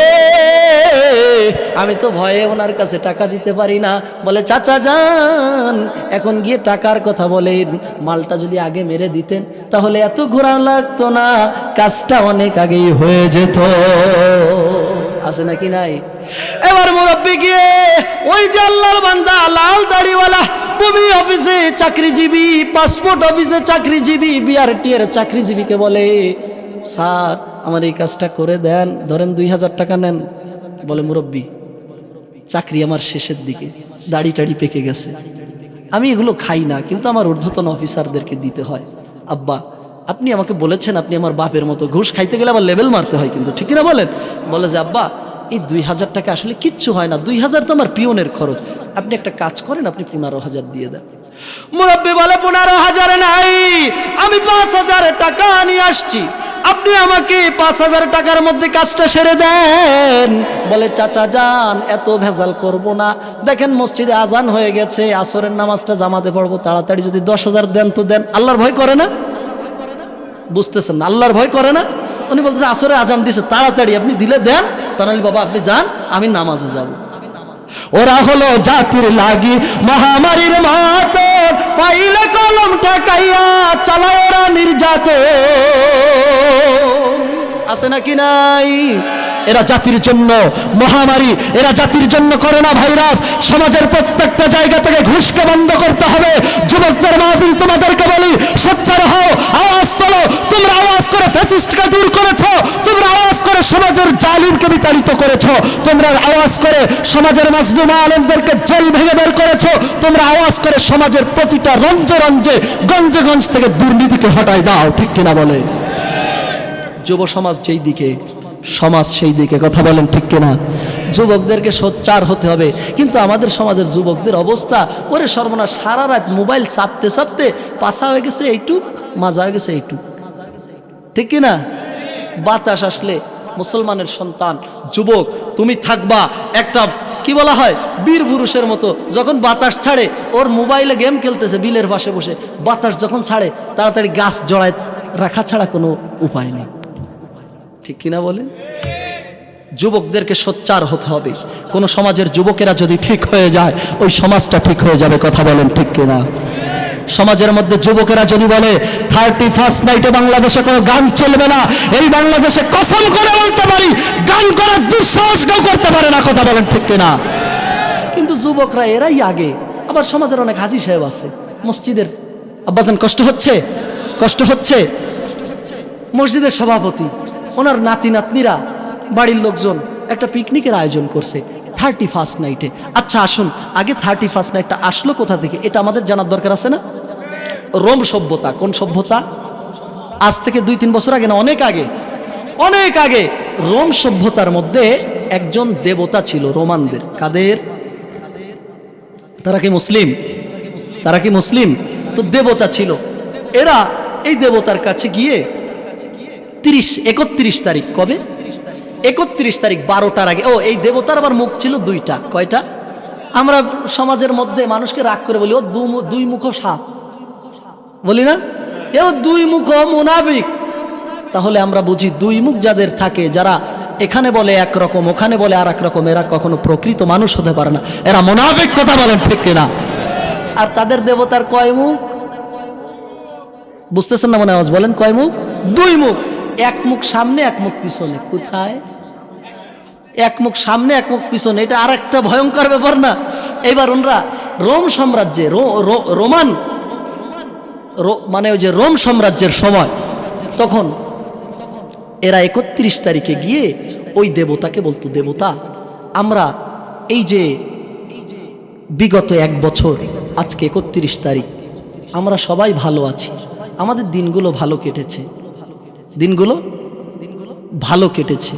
S1: আমি তো ভয়ে ওনার কাছে টাকা দিতে পারি না। বলে চাচা যান, এখন গিয়ে টাকার কথা বলেন, মালটা যদি আগে মেরে দিতেন তাহলে এত ঘোরা লাগতো না, কাজটা অনেক আগেই হয়ে যেত। আছে নাকি নাই? এবার মুরব্বী গিয়ে ওই যে আল্লাহর বান্দা লাল দাড়িওয়ালা ভূমি অফিসে চাকরিজীবী, পাসপোর্ট অফিসে চাকরিজীবী, বিআরটি এর চাকরিজীবীকে বলে, স্যার আমার এই কাজটা করে দেন, ধরেন 2000 টাকা নেন। বলে মুরব্বী, চাকরি আমার শেষের দিকে, দাড়ি টাড়ি পেকে গেছে, আমি এগুলো খাই না, কিন্তু আমার ঊর্ধ্বতন অফিসারদেরকে দিতে হয়। আব্বা আপনি আমাকে বলেছেন আপনি আমার বাপের মতো, ঘুষ খাইতে গেলে আবার লেভেল মারতে হয় কিন্তু, ঠিক না বলেন? বলে যে আব্বা এই 2000 টাকা আসলে কিচ্ছু হয় না, 2000 তো আমার পিয়নের খরচ, আপনি একটা কাজ করেন, আপনি 15,000 দিয়ে দেন। মুরব্বী বলে 15,000 নাই, আমি 5,000 টাকা নিয়ে আসছি, আপনি আমাকে 5,000 টাকার মধ্যে কাজটা সেরে দেন। বলে চাচা যান, এত ভেজাল করব না, দেখেন মসজিদে আজান হয়ে গেছে, আসরের নামাজটা জামাতে পড়বো, তাড়াতাড়ি যদি 10,000 দেন তো দেন। আল্লাহর ভয় করে না? বুঝতেছেন না? আল্লাহর ভয় করে না? উনি বলতেছে আসরে আজান দিছে, তাড়াতাড়ি আপনি দিলে দেন, তা নাহলে বাবা আপনি যান, আমি নামাজে যাব। ওরা হলো জাতির লাগি মহামারীর মাতো, পাইলে কলম ঠেকাইয়া চালায় ওরা নির্যাতন। আছে নাকি নাই? এরা জাতির জন্য মহামারী, এরা জাতির জন্য করোনা ভাইরাস। সমাজের প্রত্যেকটা জায়গা থেকে ঘুষকে বন্ধ করতে হবে। যুবকদের মাহফিল তোমাদেরকে বলি, সোচ্চার হও, আওয়াজ তোলো। তোমরা আওয়াজ করে ফ্যাসিস্টকে দূর করেছো, তোমরা আওয়াজ করে সমাজের জালিমকে বিতাড়িত করেছো, তোমরা আওয়াজ করে সমাজের মাজলুম আলেমদেরকে জেল ভেঙে বের করেছো, তোমরা আওয়াজ করে সমাজের প্রতিটা রঞ্জে রঞ্জে গঞ্জে গঞ্জ থেকে দুর্নীতিকে হটাই দাও। ঠিক কিনা বলে? যুব সমাজ যেই দিকে, সমাজ সেই দিকে। কথা বলেন ঠিক কিনা? যুবকদেরকে সোচ্চার হতে হবে। কিন্তু আমাদের সমাজের যুবকদের অবস্থা, ওরে সর্বনাশ, সারা রাত মোবাইল চাপতে চাপতে পাশা হয়ে গেছে এইটুক, মাজা হয়ে গেছে এইটুক। ঠিক কিনা? বাতাস আসলে মুসলমানের সন্তান যুবক তুমি থাকবা একটা কি বলা হয় বীর পুরুষের মতো। যখন বাতাস ছাড়ে, ওর মোবাইলে গেম খেলতেছে বিলের পাশে বসে, বাতাস যখন ছাড়ে তাড়াতাড়ি গাছ জড়ায় রাখা ছাড়া কোনো উপায় নেই। ঠিক কিনা বলেন? যুবকদেরকে সোচ্চার হতে হবে। কোন সমাজের যুবকেরা যদি ঠিক হয়ে যায়, ওই সমাজটা ঠিক হয়ে যাবে। কথা বলেন ঠিক কিনা? সমাজের মধ্যে যুবকেরা যদি বলে 31st নাইটে বাংলাদেশে কোনো গান চলবে না, এই বাংলাদেশে কসম করে বলতে পারি গান করার দুঃসাহস কেউ করতে পারে না। কথা বলেন ঠিক কিনা? কিন্তু যুবকরা এরাই আগে। আবার সমাজের অনেক হাজী সাহেব আছে, মসজিদের আব্বাজান কষ্ট হচ্ছে, কষ্ট হচ্ছে, মসজিদের সভাপতি, ওনার নাতি নাতনিরা, বাড়ির লোকজন একটা পিকনিকের আয়োজন করছে 31st নাইটে। আচ্ছা আসুন, আগে 31st নাইটটা আসলো কোথা থেকে এটা আমাদের জানার দরকার আছে না? রোম সভ্যতা। কোন সভ্যতা? আজ থেকে 2-3 বছর আগে না, অনেক আগে, অনেক আগে রোম সভ্যতার মধ্যে একজন দেবতা ছিল রোমানদের। কাদের? তারা কি মুসলিম? তারা কি মুসলিম? তো দেবতা ছিল। এরা এই দেবতার কাছে গিয়ে 31 তারিখ, কবে? 31 তারিখ 12টার আগে। ও, এই দেবতার আবার মুখ ছিল 2টা। কয়টা? আমরা সমাজের মধ্যে মানুষকে রাগ করে বলি ও দুই মুখ সাপ, বলি না? এও 2 মুখ মুনাফিক। তাহলে আমরা বুঝি 2 মুখ যাদের থাকে, যারা এখানে বলে একরকম ওখানে বলে আর এক রকম, এরা কখনো প্রকৃত মানুষ হতে পারে না, এরা মুনাফিক। কথা বলেন ঠিক কিনা? আর তাদের দেবতার কয় মুখ? বুঝতেছেন না মনে আওয়াজ বলেন? কয় মুখ? 2 মুখ। এক মুখ সামনে, এক মুখ পিছনে। কোথায়? এক মুখ সামনে, এক মুখ পিছনে। এটা আর একটা ভয়ঙ্কর ব্যাপার না? এবার ওনরা রোম সাম্রাজ্যে, রোমান মানে ওই যে রোম সাম্রাজ্যের সময়, তখন এরা 31 তারিখে গিয়ে ওই দেবতাকে বলতো, দেবতা আমরা এই যে বিগত 1 বছর, আজকে 31 তারিখ, আমরা সবাই ভালো আছি, আমাদের দিনগুলো ভালো কেটেছে, দিনগুলো ভালো কেটেছে,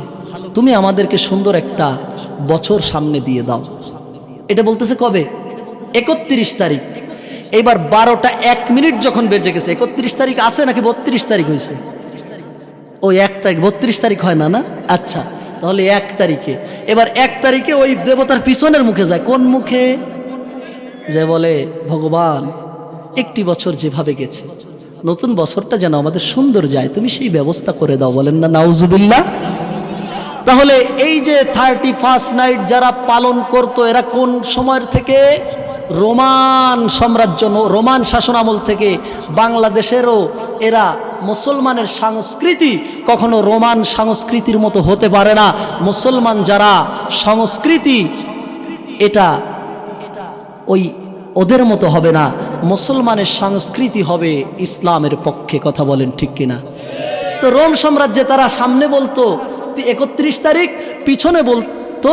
S1: তুমি আমাদেরকে সুন্দর একটা বছর সামনে দিয়ে দাও। এটা বলতেছে কবে? 31 তারিখ। এইবার 12টা 1 মিনিট যখন বেজে গেছে, 31 তারিখ আছে নাকি 32 তারিখ হয়েছে? ও 1 তারিখ, 32 তারিখ হয় না? না, আচ্ছা, তাহলে 1 তারিখে। এবার 1 তারিখে ওই দেবতার পিছনের মুখে যায়। কোন মুখে? যে বলে ভগবান একটি বছর যেভাবে গেছে, নতুন বছরটা যেন আমাদের সুন্দর যায়, তুমি সেই ব্যবস্থা করে দাও। বলেন না নাউজুবিল্লাহ? তাহলে এই যে 31st নাইট যারা পালন করতো, এরা কোন সময়ের থেকে? রোমান সাম্রাজ্য, রোমান শাসন আমল থেকে। বাংলাদেশেরও এরা মুসলমানের সংস্কৃতি কখনো রোমান সংস্কৃতির মতো হতে পারে না। মুসলমান যারা সংস্কৃতি, এটা ওই ওদের মতো হবে না। মুসলমানের সংস্কৃতি হবে ইসলামের পক্ষে। কথা বলেন ঠিক কিনা? তো রোম সাম্রাজ্যে তারা সামনে বলতো 31 তারিখ, পিছনে বলতো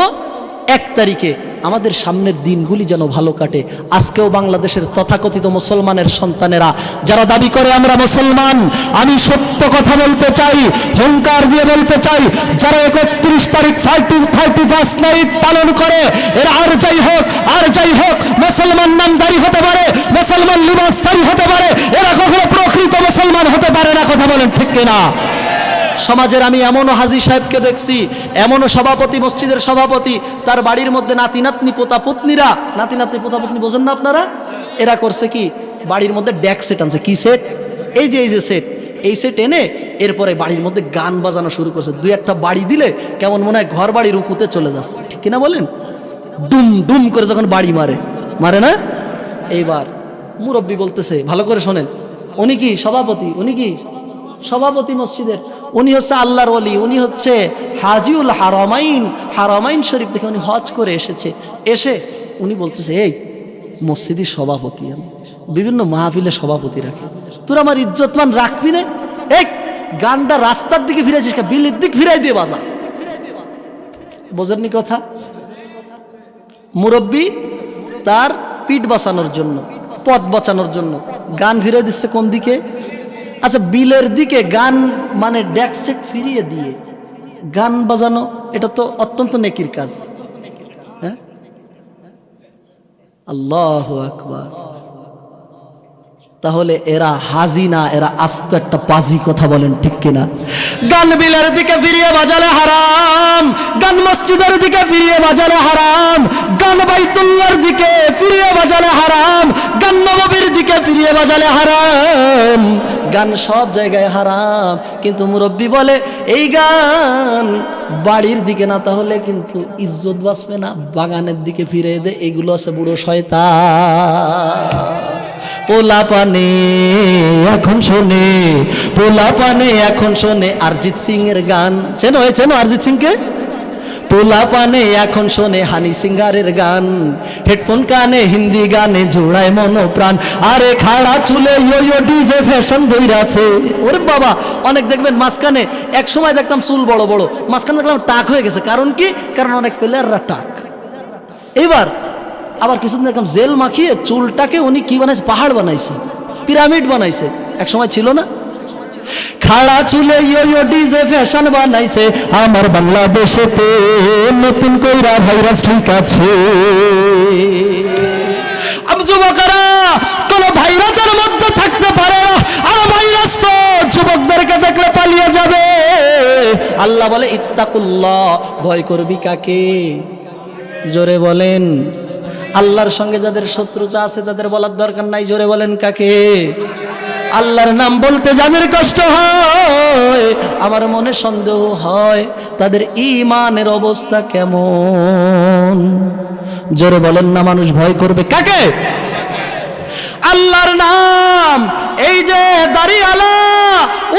S1: 1 তারিখে। আমাদের সামনের দিনগুলি যেন ভালো কাটে। আজকেও বাংলাদেশের তথাকথিত মুসলমানের সন্তানেরা যারা দাবি করে আমরা মুসলমান, আমি সত্য কথা বলতে চাই, হুঙ্কার দিয়ে বলতে চাই, যারা 31 তারিখ 31st নাইট পালন করে, এরা আর যাই হোক মুসলমান নামধারী হতে পারে, মুসলমান লিবাসধারী হতে পারে, এরা কখনো প্রকৃত মুসলমান হতে পারে না। কথা বলেন ঠিক কিনা? সমাজের আমি এমনও হাজী সাহেবকে দেখছি, এমনও সভাপতি, মসজিদের সভাপতি, তার বাড়ির মধ্যে নাতি নাতনি পোতা পুতনিরা, নাতি নাতনি পোতা পুতনি বোঝেন না আপনারা? এরা করছে কি, বাড়ির মধ্যে ডেক সেট আনছে। কি সেট? এই যে সেট, এই সেট এনে এরপরে বাড়ির মধ্যে গান বাজানো শুরু করছে। দুই একটা বাড়ি দিলে কেমন মনে হয় ঘর বাড়ি রুকুতে চলে যাচ্ছে, ঠিক কিনা বলেন? ডুম ডুম করে যখন বাড়ি মারে, মারে না? এইবার মুরব্বী বলতেছে, ভালো করে শোনেন, উনি কি সভাপতি, উনি কি সভাপতি মসজিদের, উনি হচ্ছে আল্লাহর ওলি, উনি হচ্ছে হাজিউল হারামাইন, হারামাইন শরীফ থেকে উনি হজ করে এসেছে। এসে উনি বলতেছে, এই মসজিদের সভাপতি, আমি বিভিন্ন মাহফিলে সভাপতি রাখি, তোর আমার ইজ্জতমান রাখবি না? এই গানটা রাস্তার দিকে ফিরাইছিস, বিলির দিক ফিরাই দিয়ে বাজা। বোঝেননি কথা? মুরব্বী তার পিঠ বাঁচানোর জন্য, পথ বাঁচানোর জন্য গান ফিরিয়ে দিচ্ছে কোন দিকে? আচ্ছা, বিলের দিকে গান মানে ডেক সেট ফিরিয়ে দিয়ে গান বাজানো, এটা তো অত্যন্ত নেকির কাজ। হ্যাঁ, আল্লাহু আকবার। তাহলে এরা হাজি না, এরা আস্ত একটা পাজি, কথা বলেন ঠিক কিনা? গান বিলের দিকে ফিরিয়ে বাজালে হারাম, গান মসজিদের দিকে ফিরিয়ে বাজালে হারাম, গান বাইতুল্লাহর দিকে ফিরিয়ে বাজালে হারাম, গান নববীর দিকে ফিরিয়ে বাজালে হারাম, গান সব জায়গায় হারাম। কিন্তু মুরব্বী বলে এই গান বাড়ির দিকে না, তাহলে কিন্তু ইজ্জত বাঁচবে না, বাগানের দিকে ফিরে দে, এগুলো আছে বুড়ো শয়তান। পোলা পানে এখন শোনে, পোলা পানে এখন শোনে অরিজিৎ সিং এর গান। চেনো চেনো অরিজিৎ সিংকে? পোলা পানে এখন শোনে হানি সিঙ্গারের গান, হেডফোন কানে হিন্দি গানে জোড়ায় মনোপ্রাণ। আরে খাড়া চুলে ইয়ো ডিজে ফ্যাশন বইরাছে। ওরে বাবা, অনেক দেখবেন মাঝখানে, এক সময় দেখতাম চুল বড় বড়, মাঝখানে দেখলাম টাক হয়ে গেছে। কারণ কি? কারণ অনেক প্লেয়াররা টাক। এইবার আবার কিছুদিন দেখলাম জেল মাখিয়ে চুলটাকে উনি কি বানাইছে, পাহাড় বানাইছে, পিরামিড বানাইছে। এক সময় ছিল না? খাড়া চুলে ইয়ো ডিজে ফ্যাশন বানাইছে, আমার বাংলাদেশেতে নতুন কইরা ভাইরাস ঠিক আছে। যুবকেরা কোন ভাইরাসের মধ্যে থাকতে পারে না, আর ভাইরাস তো যুবকদেরকে দেখলে পালিয়ে যাবে। আল্লাহ বলে ইত্তাকুল্লাহ, ভয় করবি কাকে? জোরে বলেন। আল্লাহর সঙ্গে যাদের শত্রুতা আছে তাদের বলার দরকার নাই, জোরে বলেন কাকে? আল্লাহর নাম বলতে যাদের কষ্ট হয়, আমার মনে সন্দেহ হয় তাদের ঈমানের অবস্থা কেমন। জোরে বলেন না, মানুষ ভয় করবে কাকে? আল্লাহর নাম। এই যে দাড়িওয়ালা,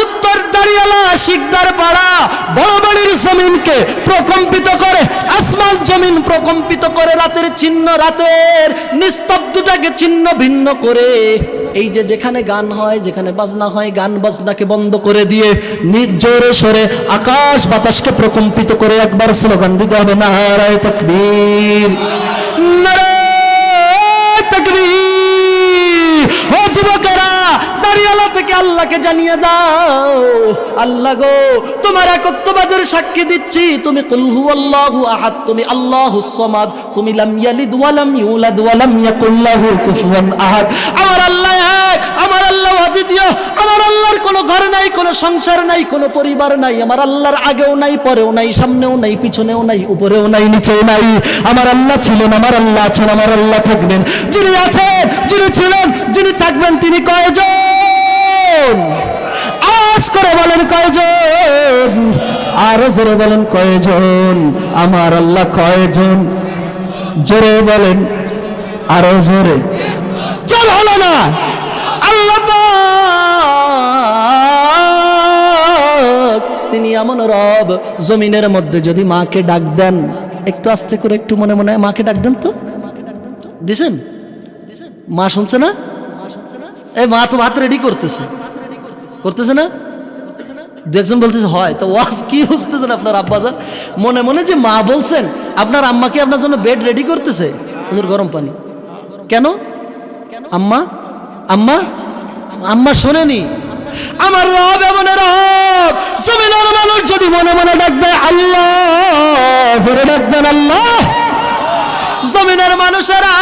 S1: উত্তর দাড়িওয়ালা শিকদার পাড়া বড় বাড়ির জমিনকে প্রকম্পিত করে, আসমান জমিন প্রকম্পিত করে, রাতের ছিন্ন, রাতের নিস্তব্ধতাকে ছিন্ন ভিন্ন করে। এই যে যেখানে গান হয়, যেখানে বাজনা হয়, গান বাজনাকে বন্ধ করে দিয়ে নিজ জোরে সরে আকাশ বাতাসকে প্রকম্পিত করে একবার স্লোগান দিতে হবে, নারায়ে তাকবীর, নারায়ে তাকবীর। ও যুবকেরা, দাঁড়িয়ালা থেকে আল্লাহকে জানিয়ে দাও, আল্লাহ গো, তোমার একত্ববাদের সাক্ষী দিচ্ছি, তুমি কুল হুয়াল্লাহু আহাদ, তুমি আল্লাহুস সামাদ, তুমি লাম ইয়ালিদ ওয়া লাম ইউলাদ ওয়া লাম ইয়াকুল লাহু কুফুয়ান আহাদ। আমার আল্লাহ এক, আমার আল্লাহ অদ্বিতীয়, আমার আল্লাহর কোনো ঘর নাই, কোনো সংসার নাই, কোনো পরিবার নাই, আমার আল্লাহর আগেও নাই, পরেও নাই, সামনেও নাই, পিছনেও নাই, উপরেও নাই, নিচেও নাই। আমার আল্লাহ ছিলেন, আমার আল্লাহ আছেন, আমার আল্লাহ থাকবেন। যিনি আছেন, যিনি ছিলেন, যিনি থাকবেন, তিনি কয়জন? আওয়াজ করে বলেন কয়জন? আরো জোরে বলেন কয়জন? আমার আল্লাহ কয়জন? জোরে বলেন, আরো জোরে। চল হলো না। আল্লাহ তিনি এমন রব, জমিনের মধ্যে যদি মাকে ডাক দেন, একটু আস্তে করে, একটু মনে মনে মাকে ডাক দেন তো। দিছেন? মা শুনছে না? এই মা তো ভাত রেডি করতেছে, করতেছে না? দু একজন বলতেছে হয়, তো ওয়াজ কি বুঝতেছেন আপনার আব্বাজান? মনে মনে যে মা বলছেন, আপনার আম্মাকে আপনার জন্য বেড রেডি করতেছে, হুজুর গরম পানি কেন? আম্মা, আম্মা, আম্মা শোনেনি? আমার রব এমন রব, জমিনের মানুষ যদি মনে মনে ডাকবে আল্লাহ, জোরে ডাকবেন আল্লাহ। জমিনের মানুষেরা,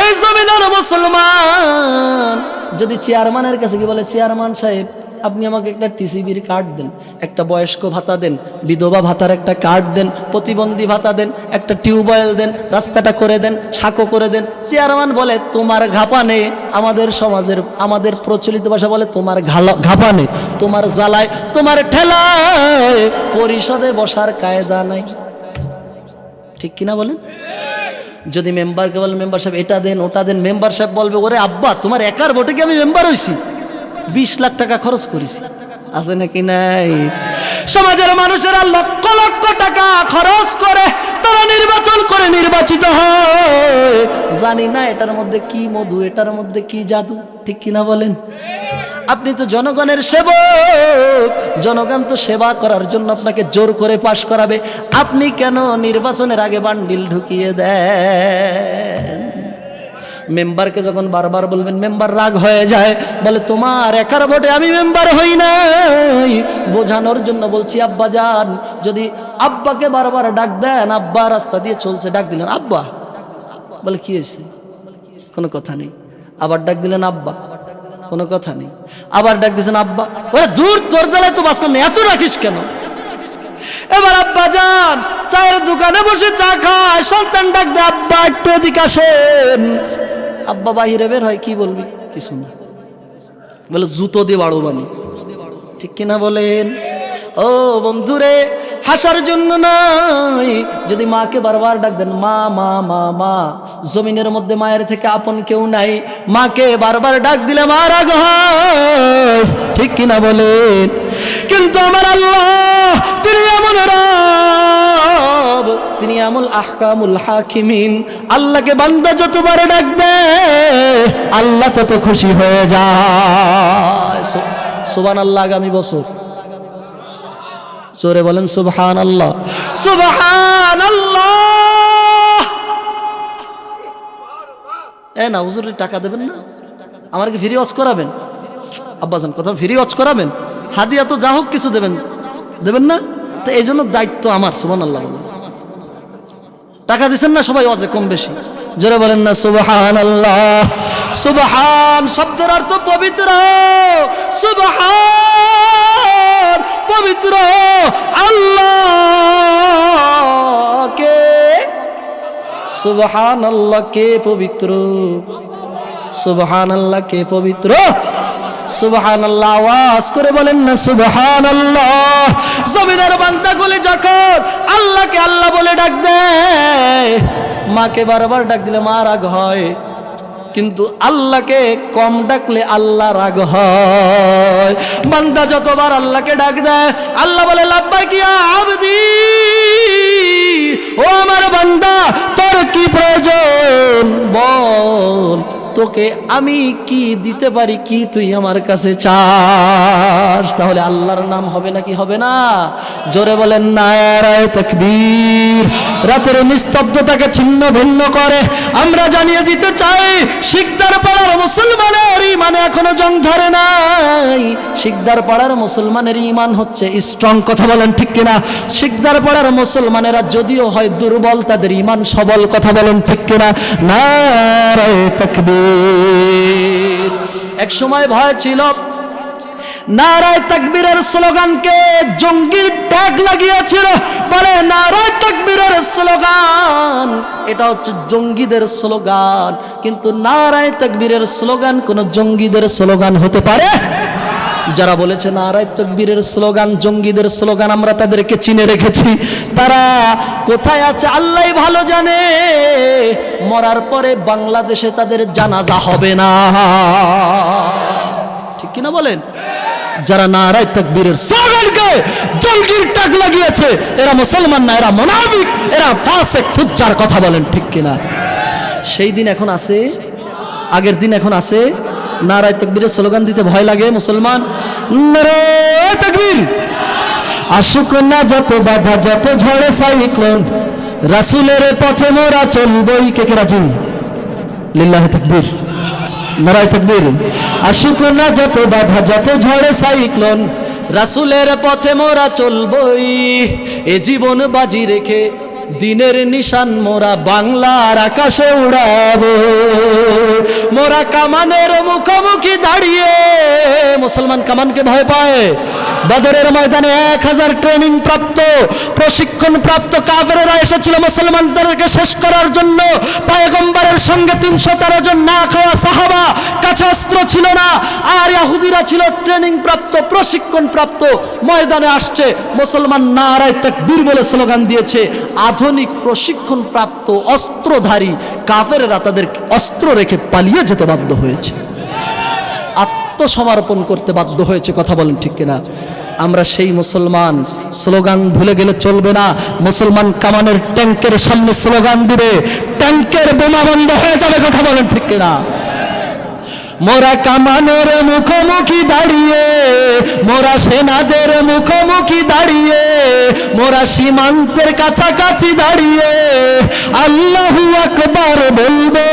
S1: এই জমিনের মুসলমান যদি চেয়ারম্যানের কাছে কি বলে, চেয়ারম্যান সাহেব আপনি আমাকে একটা টিসিবির কার্ড দেন, একটা বয়স্ক ভাতা দেন, বিধবা ভাতার একটা কার্ড দেন, প্রতিবন্ধী ভাতা দেন, একটা টিউবওয়েল দেন, রাস্তাটা করে দেন, সাঁকো করে দেন। চেয়ারম্যান বলে তোমার ঘাপানে, আমাদের সমাজের আমাদের প্রচলিত ভাষা বলে তোমার ঘাপানে, তোমার জ্বালায়, তোমার ঠেলায় পরিষদে বসার কায়দা নাই। ঠিক কিনা বলেন? যদি মেম্বারকে বলেন মেম্বার সাহেব এটা দেন ওটা দেন, মেম্বার সাহেব বলবে ওরে আব্বা তোমার একার ভোটে কি আমি মেম্বার হইছি? 20 লাখ টাকা খরচ করেছি। আছে নাকি নাই? সমাজের মানুষেরা লক্ষ লক্ষ টাকা খরচ করে তারা নির্বাচন করে নির্বাচিত হয়। জানি না এটার মধ্যে কি মধু, এটার মধ্যে কি জাদু। ঠিক কিনা বলেন? আপনি তো জনগণের সেবক, জনগণ তো সেবা করার জন্য আপনাকে জোর করে পাশ করাবে। আপনি কেন নির্বাচনের আগে বান্ডিল ঢুকিয়ে দেন? মেম্বারকে যখন বারবার বলবেন মেম্বার রাগ হয়ে যায়, বলে তোমার একার ভোটে আমি মেম্বার হই নাই। বোঝানোর জন্য বলছি আব্বা যান, যদি আব্বাকে বারবার ডাক দেন, আব্বা রাস্তা দিয়ে চলছে, ডাক দিলেন আব্বা, বলে কি হয়েছে? কোনো কথা নেই। আবার ডাক দিলেন আব্বা, কোনো কথা নেই। আবার ডাক দিয়েছেন আব্বা, ওরে দূর তোর জ্বালায় তো বাঁচলাম না, এত রাখিস কেন? এবার আব্বা যান চায়ের দোকানে বসে চা খায়, সন্তান ডাক দে আব্বা একটু এদিকে আসেন। আব্বা বাহিরে বের হয়, কি বলবি? কিছু না, বলে জুতো দিয়ে বাড়ো বানি। ঠিক কিনা বলেন? ও বন্ধুরে, হাসার জন্য নয়। যদি মাকে বারবার ডাক দেন মা মা মা মা, জমিনের মধ্যে মায়ের থেকে আপন কেউ নাই। মাকে বারবার ডাক দিলে মা রাগ হয়। ঠিক কিনা বলেন? কিন্তু আমার আল্লাহ তিনি এমন রব, তিনি এমন আহকামুল হাকিমিন। আল্লাহকে বান্দা যতবার ডাকবে আল্লাহ তত খুশি হয়ে যায়। সুবহানাল্লাহ। আগামী বছর জোরে বলেন সুবহানাল্লাহ, সুবহানাল্লাহ। না হুজুরের টাকা দেবেন না? আমার কি ফ্রি ওয়াজ করাবেন? আব্বাজান কথা ফ্রি ওয়াজ করাবেন? হাদিয়া তো যা হোক কিছু দেবেন, দেবেন না? তো এই জন্য দায়িত্ব আমার। সুবহানাল্লাহ বলেন। টাকা দিচ্ছেন না সবাই ওয়াজে কম বেশি? জোরে বলেন না সুবহানাল্লাহ। সুবহান শব্দের অর্থ পবিত্র। সুবহান পবিত্র আল্লাহ কে, সুবহানাল্লাহ কে পবিত্র, সুবহানাল্লাহ কে পবিত্র। সুবহানাল্লাহ আওয়াজ করে বলেন না সুবহানাল্লাহ। জমিনের বান্দাগুলি যখন আল্লাহকে আল্লাহ বলে ডাক দেয়, মাকে বারবার ডাক দিলে মা রাগ হয়, কিন্তু আল্লাহকে কম ডাকলে আল্লাহ রাগ হয়। বান্দা যতবার আল্লাহকে ডাক দেয় আল্লাহ বলে লাব্বাইক ইয়া আবদি, ও আমার বান্দা তোর কি প্রয়োজন বল, তোকে আমি কি দিতে পারি, কি তুই আমার কাছে চাস? তাহলে আল্লাহর নাম হবে নাকি হবে না? জোরে বলেন নারায়ে তাকবীর। রাতের নিস্তব্ধতাকে ছিন্ন ভিন্ন করে আমরা জানিয়ে দিতে চাই, শিকদার পাড়ার মুসলমানের ইমানে এখনো জং ধরে নাই। শিকদার পাড়ার মুসলমানের ইমান হচ্ছে স্ট্রং। কথা বলেন ঠিক কিনা? শিকদার পাড়ার মুসলমানেরা যদিও হয় দুর্বল, তাদের ইমান সবল। কথা বলেন ঠিক কিনা? নারায়ে তাকবীর। এক সময় ভয় ছিল, নারায়ে তাকবীরের স্লোগানকে জঙ্গির ট্যাগ লাগিয়েছিল, বলে নারায়ে তাকবীরের স্লোগান এটা হচ্ছে জঙ্গিদের স্লোগান। কিন্তু নারায়ে তাকবীরের স্লোগান কোন জঙ্গিদের স্লোগান হতে পারে? যারা বলেছে নারায়ে তাকবীরের স্লোগান জঙ্গিদের স্লোগান, আমরা তাদেরকে চিনে রেখেছি। তারা কোথায় আছে আল্লাহই ভালো জানে। মরার পরে বাংলাদেশে তাদের জানাজা হবে না। ঠিক কিনা বলেন? যারা নারায়ে তাকবীরের স্লোগানকে জঙ্গির ট্যাগ লাগিয়েছে এরা মুসলমান না, এরা মুনাফিক, এরা ফাসিক ফুজ্জার। কথা বলেন ঠিক কিনা? সেই দিন এখন আছে, আগের দিন এখন আছে। নারায়ে তাকবীরের স্লোগান দিতে ভয় লাগে মুসলমান। নারায়ে তাকবীর। আসুক না যত বাধা যত ঝড়ে সাইক্লোন, রাসূলের পথে মোরা চলবই। কে কে রাজি? লিল্লাহি তাকবীর। নারায়ে তাকবীর। আসুক না যত বাধা যত ঝড়ে সাইক্লোন, রাসূলের পথে মোরা চলবই। এ জীবন বাজি রেখে দিনের নিশান মোরা বাংলার আকাশে উড়াবো, মোরা কামানের মুখোমুখি দাঁড়িয়ে। মুসলমান কামানকে ভয় পায়। বদরের ময়দানে 1000 ট্রেনিং প্রাপ্ত প্রশিক্ষণ প্রাপ্ত কাফেররা এসেছিল মুসলমানদেরকে শেষ করার জন্য। পয়গম্বরের সঙ্গে 313 জন না খাওয়া সাহাবা, কাছে অস্ত্র ছিল না, আর ইহুদিরা ছিল ট্রেনিং প্রাপ্ত প্রশিক্ষণ প্রাপ্ত। ময়দানে আসছে, মুসলমান নারায়ে তাকবীর বলে স্লোগান দিয়েছে। আধুনিক প্রশিক্ষণ প্রাপ্ত অস্ত্রধারী কাফেররা তাদের অস্ত্র রেখে পালিয়ে যেতে বাধ্য হয়েছে, আত্মসমর্পণ করতে বাধ্য হয়েছে। কথা বলেন ঠিক কিনা? আমরা সেই মুসলমান, স্লোগান ভুলে গেলে চলবে না। মুসলমান কামানের ট্যাঙ্কের সামনে স্লোগান দিবে, ট্যাঙ্কের বোমা বন্ধ হয়ে যাবে। কথা বলেন ঠিক কিনা? মোরা কামানের মুখোমুখি দাঁড়িয়ে, মোরা সেনাদের মুখোমুখি দাঁড়িয়ে, মোরা সীমান্তের কাছাকাছি দাঁড়িয়ে আল্লাহু আকবার বলবে।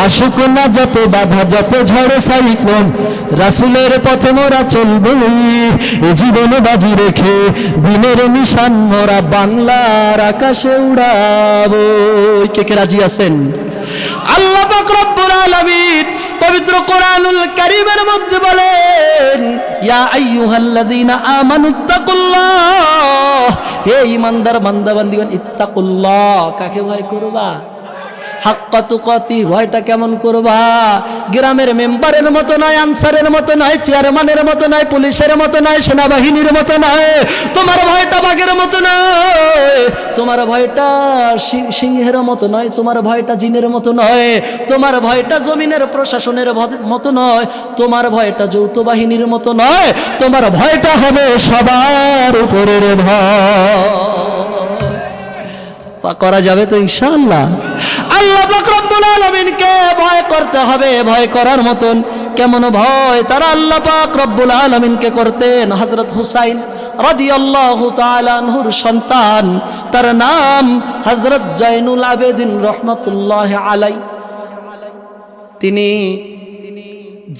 S1: আসুক না যত বাধা, যত ঝড় সাইক্লোন, রাসূলের পথে মোরা চলবে। এ জীবন বাজি রেখে দিনের নিশান মোরা বাংলার আকাশে উড়াবো। কে কে রাজি আছেন? আল্লাহ পাক রব্বুল আলামিন পবিত্র কোরআনুল কারীমের মধ্যে বলেন, ইয়া আইয়ুহাল্লাযীনা আমানুত্তাকুল্লাহ, হে ঈমানদার বান্দা বান্দিগণ, ইত্তাকুল্লাহ, কাকে ভয় করবা? হাক্কা তুকাতি, ভয়টা কেমন করবা? গ্রামের মেম্বারের মতো নয়, আনসারের মতো নয়, চেয়ারম্যানের মতো নয়, পুলিশের মতো নয়, সেনাবাহিনীর মতো নয়। তোমার ভয়টা বাঘের মতো নয়, তোমার ভয়টা সিংহের মতো নয়, তোমার ভয়টা জিনের মতো নয়, তোমার ভয়টা জমিনের প্রশাসনের মতো নয়, তোমার ভয়টা যৌথ বাহিনীর মতো নয়, তোমার ভয়টা হবে সবার উপরের ভয়। করা যাবে তো ইনশাআল্লাহ? আল্লাহ পাক রব্বুল আলামিনকে ভয় করতে হবে। ভয় করার মতন কেমন ভয় তারা আল্লাহ পাক রব্বুল আলামিনকে করতেন। হযরত হুসাইন রাদিয়াল্লাহু তাআলা আনহুর সন্তান, তার নাম হযরত জয়নুল আবেদিন রাহমাতুল্লাহি আলাই। তিনি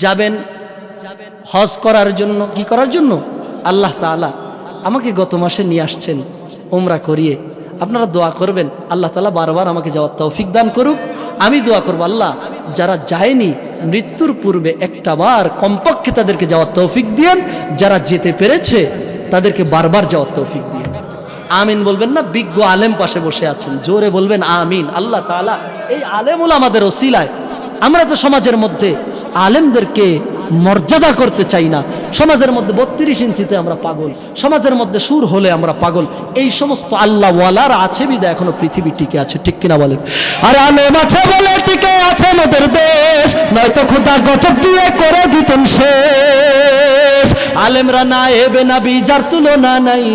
S1: যাবেন হজ করার জন্য। কি করার জন্য? আল্লাহ তাআলা আমাকে গত মাসে নিয়ে আসছেন উমরা করিয়ে। আপনারা দোয়া করবেন আল্লাহ তাআলা বারবার আমাকে যাওয়ার তৌফিক দান করুক। আমি দোয়া করব, আল্লাহ যারা যায়নি মৃত্যুর পূর্বে একটা বার কমপক্ষে তাদেরকে যাওয়ার তৌফিক দিয়েন, যারা যেতে পেরেছে তাদেরকে বারবার যাওয়ার তৌফিক দিয়েন। আমিন বলবেন না? বিজ্ঞ আলেম পাশে বসে আছেন, জোরে বলবেন আমিন। আল্লাহ তাআলা এই আলেমুল আমাদের ওসিলায়, আমরা তো সমাজের মধ্যে আলেমদেরকে মর্যাদা করতে চাই না। সমাজের মধ্যে 32 ইঞ্চিতে আমরা পাগল, সমাজের মধ্যে সুর হলে আমরা পাগল। এই সমস্ত আল্লাহ ওয়ালার আছে বিদায় এখনো পৃথিবী টিকে আছে, ঠিক কিনা বলেন? আর আলেম আছে বলে টিকে আছে আমাদের দেশ, নয়তো খোদা গজব দিয়ে করে দিতেন শেষ। আলেমরা না এবে না বিজার তুলনা নাই।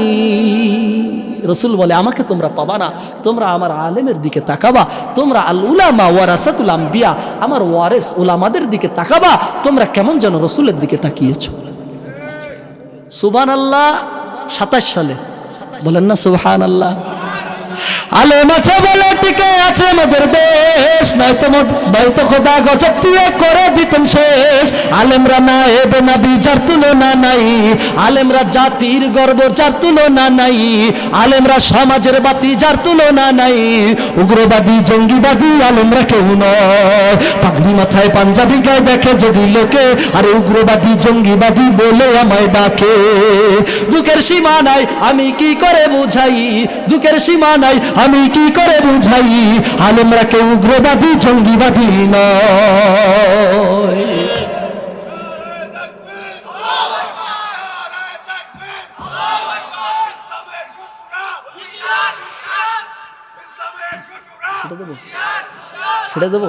S1: রসুল বলে আমাকে তোমরা পাবা না, তোমরা আমার আলেমের দিকে তাকাবা। তোমরা আল উলামা ওয়ারাসাতুল আম্বিয়া, আমার ওয়ারেস উলামাদের দিকে তাকাবা। তোমরা কেমন যেন রসুলের দিকে তাকিয়েছো। সুবহানাল্লাহ। 27 সালে বলেন না সুবহানাল্লাহ। আলেম আছে বলে টিকে আছে আমাদের দেশ, নয়তো খোদা গজব দিয়ে করে দিতেন শেষ। আলেমরা না এবে না বিজার তুলনা নাই, আলেমরা জাতির গর্ব যার তুলনা নাই, আলেমরা সমাজের বাতি যার তুলনা নাই। উগ্রবাদী জঙ্গিবাদী আলেমরা কেউ নয়, পাগড়ি মাথায় পাঞ্জাবি গায়ে দেখে যদি লোকে, আরে উগ্রবাদী জঙ্গিবাদী বলে আমায় ডাকে। দুঃখের সীমা নাই আমি কি করে বুঝাই, দুঃখের সীমা নাই আমি কি করে বুঝাই, আলেমরা কেউ উগ্রবাদী জঙ্গিবাদী নয়। সেটা দেবো।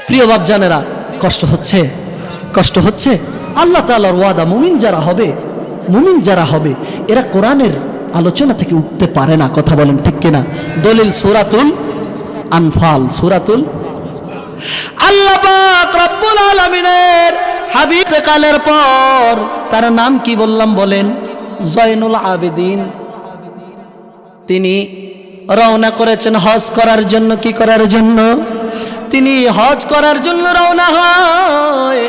S1: প্রিয় বাপজানেরা, কষ্ট হচ্ছে, কষ্ট হচ্ছে। আল্লাহ তাআলার ওয়াদা, মুমিন যারা হবে, মুমিন যারা হবে এরা কোরআনের আলোচনা থেকে উঠতে পারে না। কথা বলেন ঠিক কিনা? দলিল সূরাতুল আনফাল, সূরাতুল। আল্লাহ পাক রব্বুল আলামিনের হাবিব কালের পর তার নাম কি বললাম বলেন? জয়নুল আবেদিন। তিনি রওনা করেছেন হজ করার জন্য। কি করার জন্য? তিনি হজ করার জন্য রওনা হয়।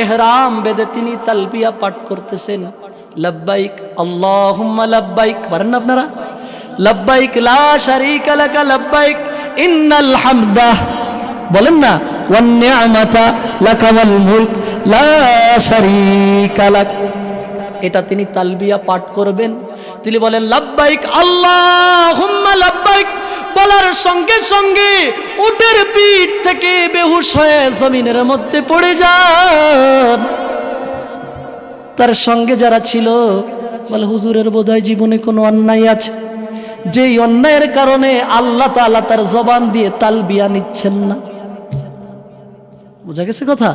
S1: ইহরাম বেঁধে তিনি তালবিয়া পাঠ করতেছেন। লব্বাইক আল্লাহুম্মা লব্বাইক, পারেন না আপনারা? লব্বাইক লা শারীকা লাকা লব্বাইক ইন্নাল হামদা, বলেন না, ওয়ান নি'মাতা লাকা ওয়াল মুলক লা শারীকা লাক। এটা তিনি তালবিয়া পাঠ করবেন। তিনি বলেন লব্বাইক আল্লাহুম্মা লব্বাইক, বলার সঙ্গে সঙ্গে উটের পিঠ থেকে বেহুশ হয়ে জমিনের মধ্যে পড়ে যান। তার সঙ্গে যারা ছিল বলে, হুজুরের বোধহয় জীবনে কোনো অন্যায় আছে, যেই অন্যায়ের কারণে আল্লাহ তাআলা তার জবান দিয়ে তালবিয়া নিচ্ছেন না। বুঝা গেছে কথা?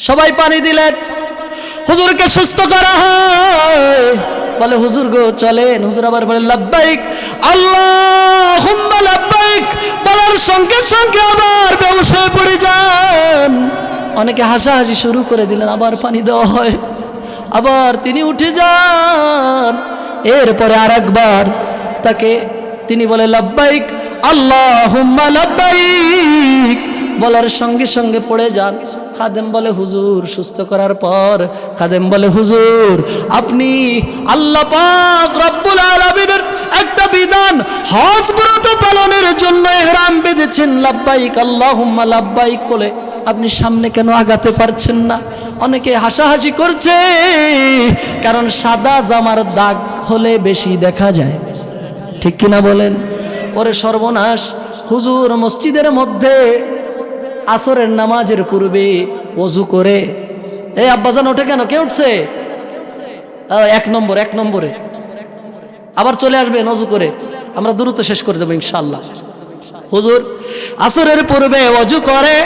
S1: সবাই পানি দিলেন, হুজুরকে সুস্থ করা হয়। বলে, হুজুর গো চলেন। হুজুর আবার বলে লব্বাইক আল্লাহুম্মা লব্বাইক, বলার সঙ্গে সঙ্গে আবার বেহুশ হয়ে পড়ে যান। অনেকে হাসাহাসি শুরু করে দিলেন, আবার পানি দেওয়া হয়, আবার তিনি উঠে যান। এরপরে আরেকবার তাকে তিনি বলে লব্বাইক আল্লাহুম্মা লব্বাইক, বলার সঙ্গে সঙ্গে পড়ে যান। খাদেম বলে, হুজুর সুস্থ করার পর খাদেম বলে, হুজুর আপনি আল্লাহ পাক রব্বুল আলামিনের একটা বিধান হজ ব্রত পালনের জন্য ইহরাম বেঁধেছেন, লব্বাইক আল্লাহুম্মা লব্বাইক বলে আপনি সামনে কেন আগাতে পারছেন না? অনেকে হাসাহাসি করছে, কারণ সাদা জামার দাগ হলে বেশি দেখা যায়, ঠিক কিনা বলেন? ওরে সর্বনাশ, হুজুর মসজিদের মধ্যে আসরের নামাজের পূর্বে ওযু করে, এই আব্বাজান ওঠে কেন, কে উঠছে? এক নম্বরে আবার চলে আসবেন ওযু করে, আমরা দ্রুত শেষ করে দেবো ইনশাআল্লাহ। হুজুর আসরের পূর্বে ওযু করে,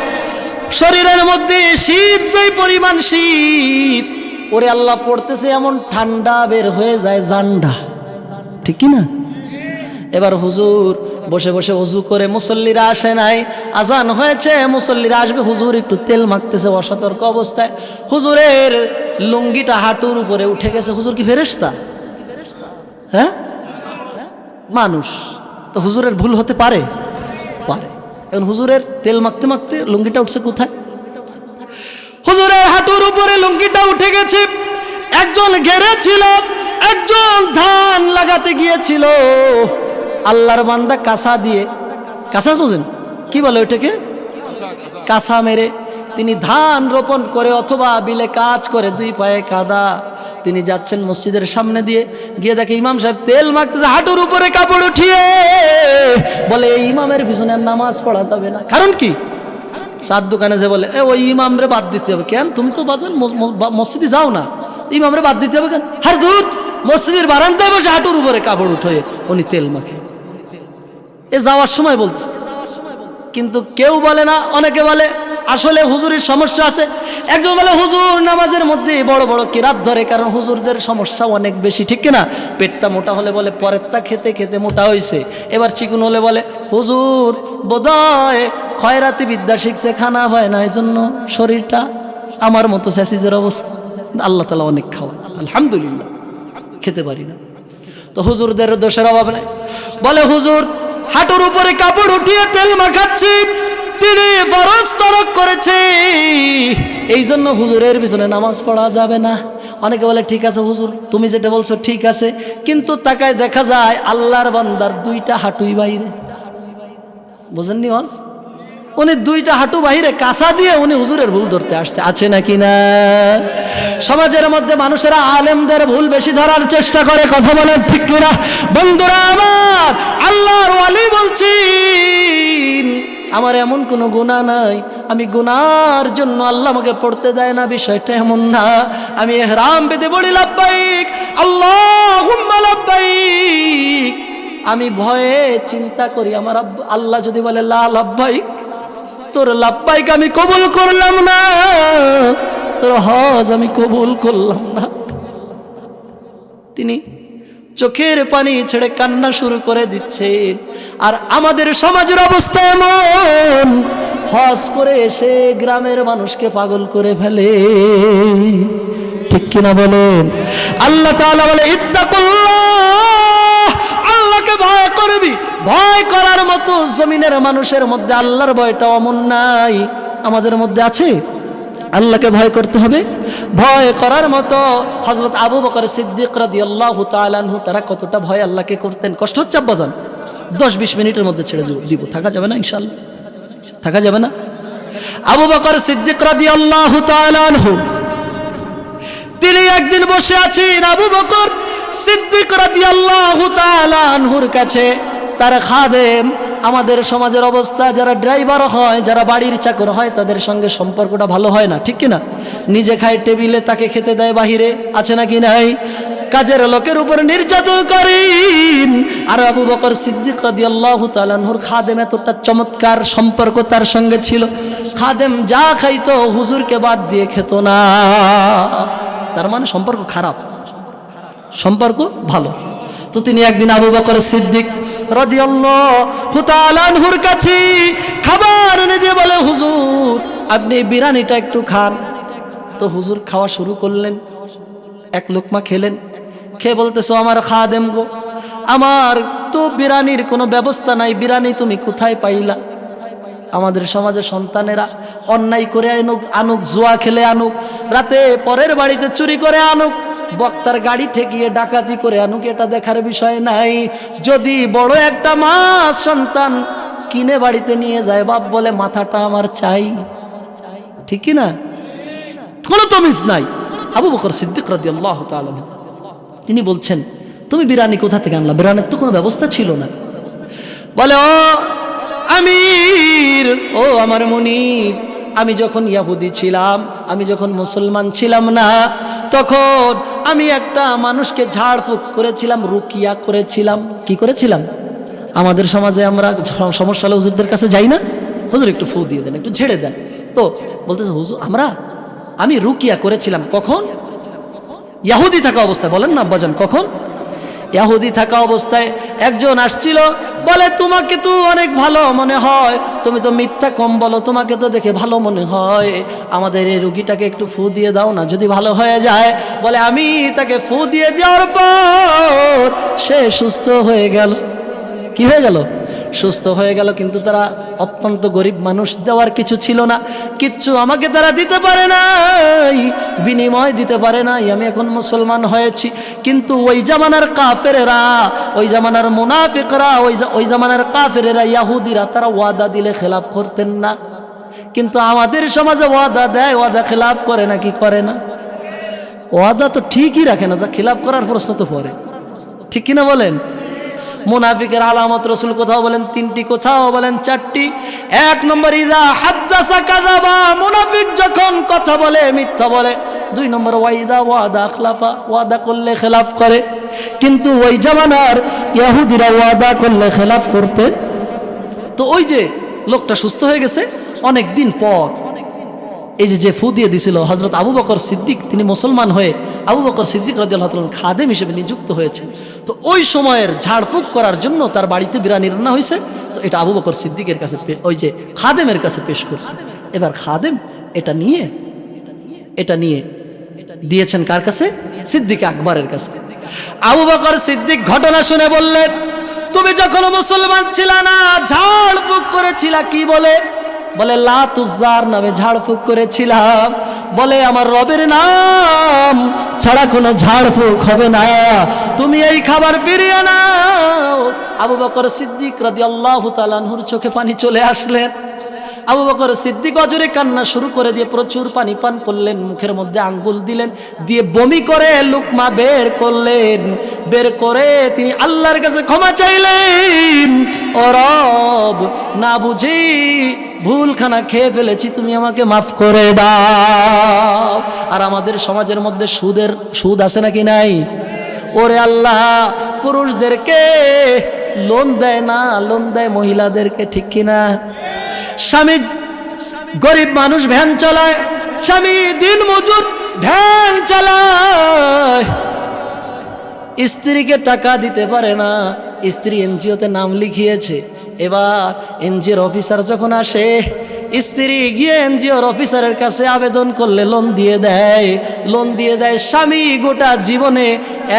S1: শরীরের মধ্যে শীত, যেই পরিমাণ শীত, ওরে আল্লাহ পড়তেছে এমন ঠান্ডা বের হয়ে যায় জান্ডা, ঠিক কি না? এবার হুজুর বসে বসে ওযু করে, মুসল্লিরা আসে নাই, আজান হয়েছে, মুসল্লিরা আসবে, হুজুর একটু তেল মাখতেছে অসতর্ক অবস্থায়, হুজুরের লুঙ্গিটা হাঁটুর উপরে উঠে গেছে। হুজুর কি ফেরেশতা? হ্যাঁ, মানুষ তো, হুজুরের ভুল হতে পারে। এখন হুজুরের তেল মাখতে মাখতে লুঙ্গিটা উঠছে কোথায়? হুজুরের হাঁটুর উপরে লুঙ্গিটা উঠে গেছে। একজন ঘেরে ছিল, একজন ধান লাগাতে গিয়েছিল, আল্লাহর বান্দা কাঁসা দিয়ে, কাঁসা বুঝেন কি বলে ওইটাকে, কাঁসা মেরে তিনি ধান রোপণ করে অথবা বিলে কাজ করে, দুই পায়ে কাদা, তিনি যাচ্ছেন মসজিদের সামনে দিয়ে, গিয়ে দেখে ইমাম সাহেব তেল মাখতেছে হাঁটুর উপরে কাপড় উঠিয়ে। বলে এই ইমামের পিছনে নামাজ পড়া যাবে না। কারণ কি? চার দোকানে যে বলে, ওই ইমামরে বাদ দিতে হবে। কেন? তুমি তো বাজান মসজিদে যাও না, ইমামরে বাদ দিতে হবে কেন? হার দূর, মসজিদের বারান্দায় বসে হাঁটুর উপরে কাপড় উঠে উনি তেল মাখে। এ যাওয়ার সময় বলছে, কিন্তু কেউ বলে না। অনেকে বলে আসলে হুজুরের সমস্যা আছে। একজন বলে হুজুর নামাজের মধ্যে বড় বড় কিরাত ধরে, কারণ হুজুরদের সমস্যা অনেক বেশি, ঠিক কিনা? পেটটা মোটা হলে বলে পরেরটা খেতে খেতে মোটা হয়েছে। এবার চিকুন হলে বলে হুজুর বোধহয় খয়রাতি বিদ্যা শিখছে, খানা হয় না, এই জন্য শরীরটা আমার মতো স্যাসিজের অবস্থা। আল্লাহ তাআলা অনেক খাওয়া, আলহামদুলিল্লাহ, খেতে পারি না। তো হুজুরদের দোষের অভাব নাই। বলে হুজুর হাঁটুর উপরে কাপড় উঠিয়ে তেল মাখাচ্ছি, তিনি ফরজ তরক করেছে, এই জন্য হুজুরের পিছনে নামাজ পড়া যাবে না। অনেকে বলে ঠিক আছে হুজুর, তুমি যেটা বলছো ঠিক আছে, কিন্তু তাকায় দেখা যায় আল্লাহর বান্দার দুইটা হাঁটুই বাইরে। বুঝেননি? উনি দুইটা হাঁটু বাহিরে কাঁসা দিয়ে উনি হুজুরের ভুল ধরতে আসছে, আছে নাকি না? সমাজের মধ্যে মানুষেরা আলেমদের ভুল বেশি ধরার চেষ্টা করে, কথা বলেন ঠিক কিনা? বন্ধুরা আমার, আল্লাহর ওয়ালি বলছেন আমার এমন কোনো গুনাহ নাই, আমি গুনার জন্য আল্লাহ আমাকে পড়তে দেয় না, বিষয়টা এমন না। আমি ইহরাম বেঁধে বলি লব্বাইক আল্লাহুম্মা লব্বাইক, আমি ভয়ে চিন্তা করি আমার আল্লাহ যদি বলে লা লব্বাইক, তোর লব্বাইক আমি কবুল করলাম না, তোর হজ আমি কবুল করলাম না। তিনি চোখের পানি ছেড়ে কান্না শুরু করে দিচ্ছেন। আর আমাদের সমাজের অবস্থা এমন, হজ করে এসে গ্রামের মানুষকে পাগল করে ফেলে, ঠিক কিনা বলেন? আল্লাহ তাআলা বলে ইত্তাকুল্লাহ, আল্লাহকে ভয় করবি। ভয় করার মতো জমিনের মানুষের মধ্যে আল্লাহর ভয়টা অমন নাই, আমাদের মধ্যে আছে? আল্লাহকে ভয় করতে হবে। ভয় করার মতো হযরত আবু বকর সিদ্দিক রাদিয়াল্লাহু তাআলা আনহু তারা কতটা ভয় আল্লাহকে করতেন। কষ্ট হচ্ছে আব্বাজান? 10-20 মিনিটের মধ্যে ছেড়ে দিব, থাকা যাবে না ইনশাআল্লাহ, থাকা যাবে না। আবু বকর সিদ্দিক রাদিয়াল্লাহু তাআলা আনহু তিনি একদিন বসে আছেন, আবু বকর সিদ্দিক রাদিয়াল্লাহু তাআলা আনহুর কাছে তার খাদেম, আমাদের সমাজের অবস্থা যারা ড্রাইভার হয়, যারা বাড়ির চাকর হয়, তাদের সঙ্গে সম্পর্কটা ভালো হয় না, ঠিক কিনা? নিজে খায় টেবিলে, তাকে খেতে দেয় বাহিরে, আছে নাকি নাই? কাজের লোকের উপর নির্যাতন করেন। আর আবু বকর সিদ্দিক রাদিয়াল্লাহু তাআলা আনহুর খাদেম এতটা চমৎকার সম্পর্ক তার সঙ্গে ছিল, খাদেম যা খাইতো হুজুরকে বাদ দিয়ে খেত না। তার মানে সম্পর্ক খারাপ, সম্পর্ক ভালো। তো তিনি একদিন আবু বকর সিদ্দিক রাদিয়াল্লাহু তাআলা আনহুর কাছে খাবার এনে দিয়ে বলে, হুজুর আপনি বিরিয়ানিটা একটু খান। তো হুজুর খাওয়া শুরু করলেন, এক লোকমা খেলেন, খেয়ে বলতেছো, আমার খাদেম গো, আমার তো বিরিয়ানির কোনো ব্যবস্থা নাই, বিরিয়ানি তুমি কোথায় পাইলা? আমাদের সমাজে সন্তানেরা অন্যায় করে আনুক, জুয়া খেলে আনুক, রাতে পরের বাড়িতে চুরি করে আনুক, বক্তার গাড়ি ঠেকিয়ে ডাকাতি করে আনুক, এটা দেখার বিষয় নাই। যদি বড় একটা মাছ সন্তান কিনে বাড়িতে নিয়ে যায়, বাপ বলে মাথাটা আমার চাই, ঠিক কি না? কোনো তমিজ নাই। আবু বকর সিদ্দিক রাদিয়াল্লাহু তাআলা তিনি বলছেন, তুমি বিরিয়ানি কোথা থেকে আনলা? বিরিয়ানির তো কোনো ব্যবস্থা ছিল না। বলে, ও আমির, ও আমার মুনিব, আমি যখন ইহুদি ছিলাম, আমি যখন মুসলমান ছিলাম না, তখন আমি একটা মানুষকে ঝাড়ফুঁক করেছিলাম, রুকিয়া করেছিলাম। কি করেছিলাম? আমাদের সমাজে আমরা সমস্যা হলে হুজুরদের কাছে যাই না, হুজুর একটু ফু দিয়ে দেন, একটু ঝেড়ে দেন। তো বলতেছে, হুজুর আমি রুকিয়া করেছিলাম। কখন? ইহুদি থাকা অবস্থায়। বলেন না আব্বাজান, কখন? ইহুদি থাকা অবস্থায় একজন আসছিল, বলে, তোমাকে তো অনেক ভালো মনে হয়, তুমি তো মিথ্যা কম বলো, তোমাকে তো দেখে ভালো মনে হয়, আমাদের এই রুগীটাকে একটু ফু দিয়ে দাও না, যদি ভালো হয়ে যায়। বলে, আমি তাকে ফু দিয়ে দেওয়ার পর সে সুস্থ হয়ে গেল। কি হয়ে গেল? সুস্থ হয়ে গেল। কিন্তু তারা অত্যন্ত গরিব মানুষ, দেওয়ার কিছু ছিল না, কিচ্ছু আমাকে তারা দিতে পারে নাই, বিনিময় দিতে পারে নাই। আমি এখন মুসলমান হয়েছি, কিন্তু ওই জামানার কাফেরেরা, ওই জামানার মুনাফিকরা, ওই জামানার কাফেরেরা, ইহুদিরা, তারা ওয়াদা দিলে খেলাফ করতেন না। কিন্তু আমাদের সমাজে ওয়াদা দেয়, ওয়াদা খেলাফ করে না। কি করে না? ওয়াদা তো ঠিকই রাখে না, তা খেলাফ করার প্রশ্ন তো পড়ে, ঠিক কিনা বলেন? মুনাফিকের আলামত রাসূল কোথাও বলেন 3টি, কোথাও বলেন 4টি। 1 নম্বর, ইযা হাদাসা কাযাবা, মুনাফিক যখন কথা বলে মিথ্যা বলে। 2 নম্বর, ওয়াইদা ওয়াদা আখলাফা, ওয়াদা করলে খেলাফ করে। কিন্তু ওই জামানার ইহুদিরা ওয়াদা করলে খেলাফ করতে। তো ওই যে লোকটা সুস্থ হয়ে গেছে অনেক দিন পর, এই যে ফু দিয়ে দিছিল হযরত আবু বকর সিদ্দিক, তিনি মুসলমান হয়ে আবু বকর সিদ্দিক রাদিয়াল্লাহু তাআলা খাদেম হিসেবে নিযুক্ত হয়েছেন। তো ওই সময়ের ঝাড়ফুঁক করার জন্য তার বাড়িতে বিরিয়ানি রান্না হয়েছে। তো এটা আবু বকর সিদ্দিকের কাছে, ওই যে খাদেমের কাছে পেশ করছে। এবার খাদেম এটা নিয়ে দিয়েছেন কার কাছে? সিদ্দিক আকবরের কাছে। আবু বকর সিদ্দিক ঘটনা শুনে বললেন, তুমি যখন মুসলমান ছিলা না, ঝাড়ফুঁক করেছিলা কি বলে? বলে, লাত উজ্জার নামে ঝাড়ফুঁক করেছিলাম। বলে, আমার রবের নাম ছাড়া কোনো ঝাড়ফুঁক হবে না, তুমি এই খাবার ফিরিয়ে নাও। আবু বকর সিদ্দিক রাদিয়াল্লাহু তাআলা আনহুর চোখে পানি চলে আসলেন। আবু বকর সিদ্দিক অজরে কান্না শুরু করে দিয়ে প্রচুর পানি পান করলেন, মুখের মধ্যে আঙ্গুল দিলেন, দিয়ে বমি করে লুকমা বের করলেন। বের করে তিনি আল্লাহর কাছে ক্ষমা চাইলেন, ও রব, না বুঝি ভুলখানা খেয়ে ফেলেছি, তুমি আমাকে মাফ করে দাও। আর আমাদের সমাজের মধ্যে সুদ আছে নাকি নাই? ওরে আল্লাহ, পুরুষদেরকে লোন দেয় না, লোন দেয় মহিলাদেরকে, ঠিক কিনা? স্বামী গরিব মানুষ ভ্যান চালায়, স্বামী দিন মজুর ভ্যান চালায়, স্ত্রীকে টাকা দিতে পারে না, স্ত্রী এনজিওতে নাম লিখিয়েছে। এবার এনজিওর অফিসার যখন আসে, স্ত্রী গিয়ে এনজিওর অফিসারের কাছে আবেদন করলে লোন দিয়ে দেয়। স্বামী গোটা জীবনে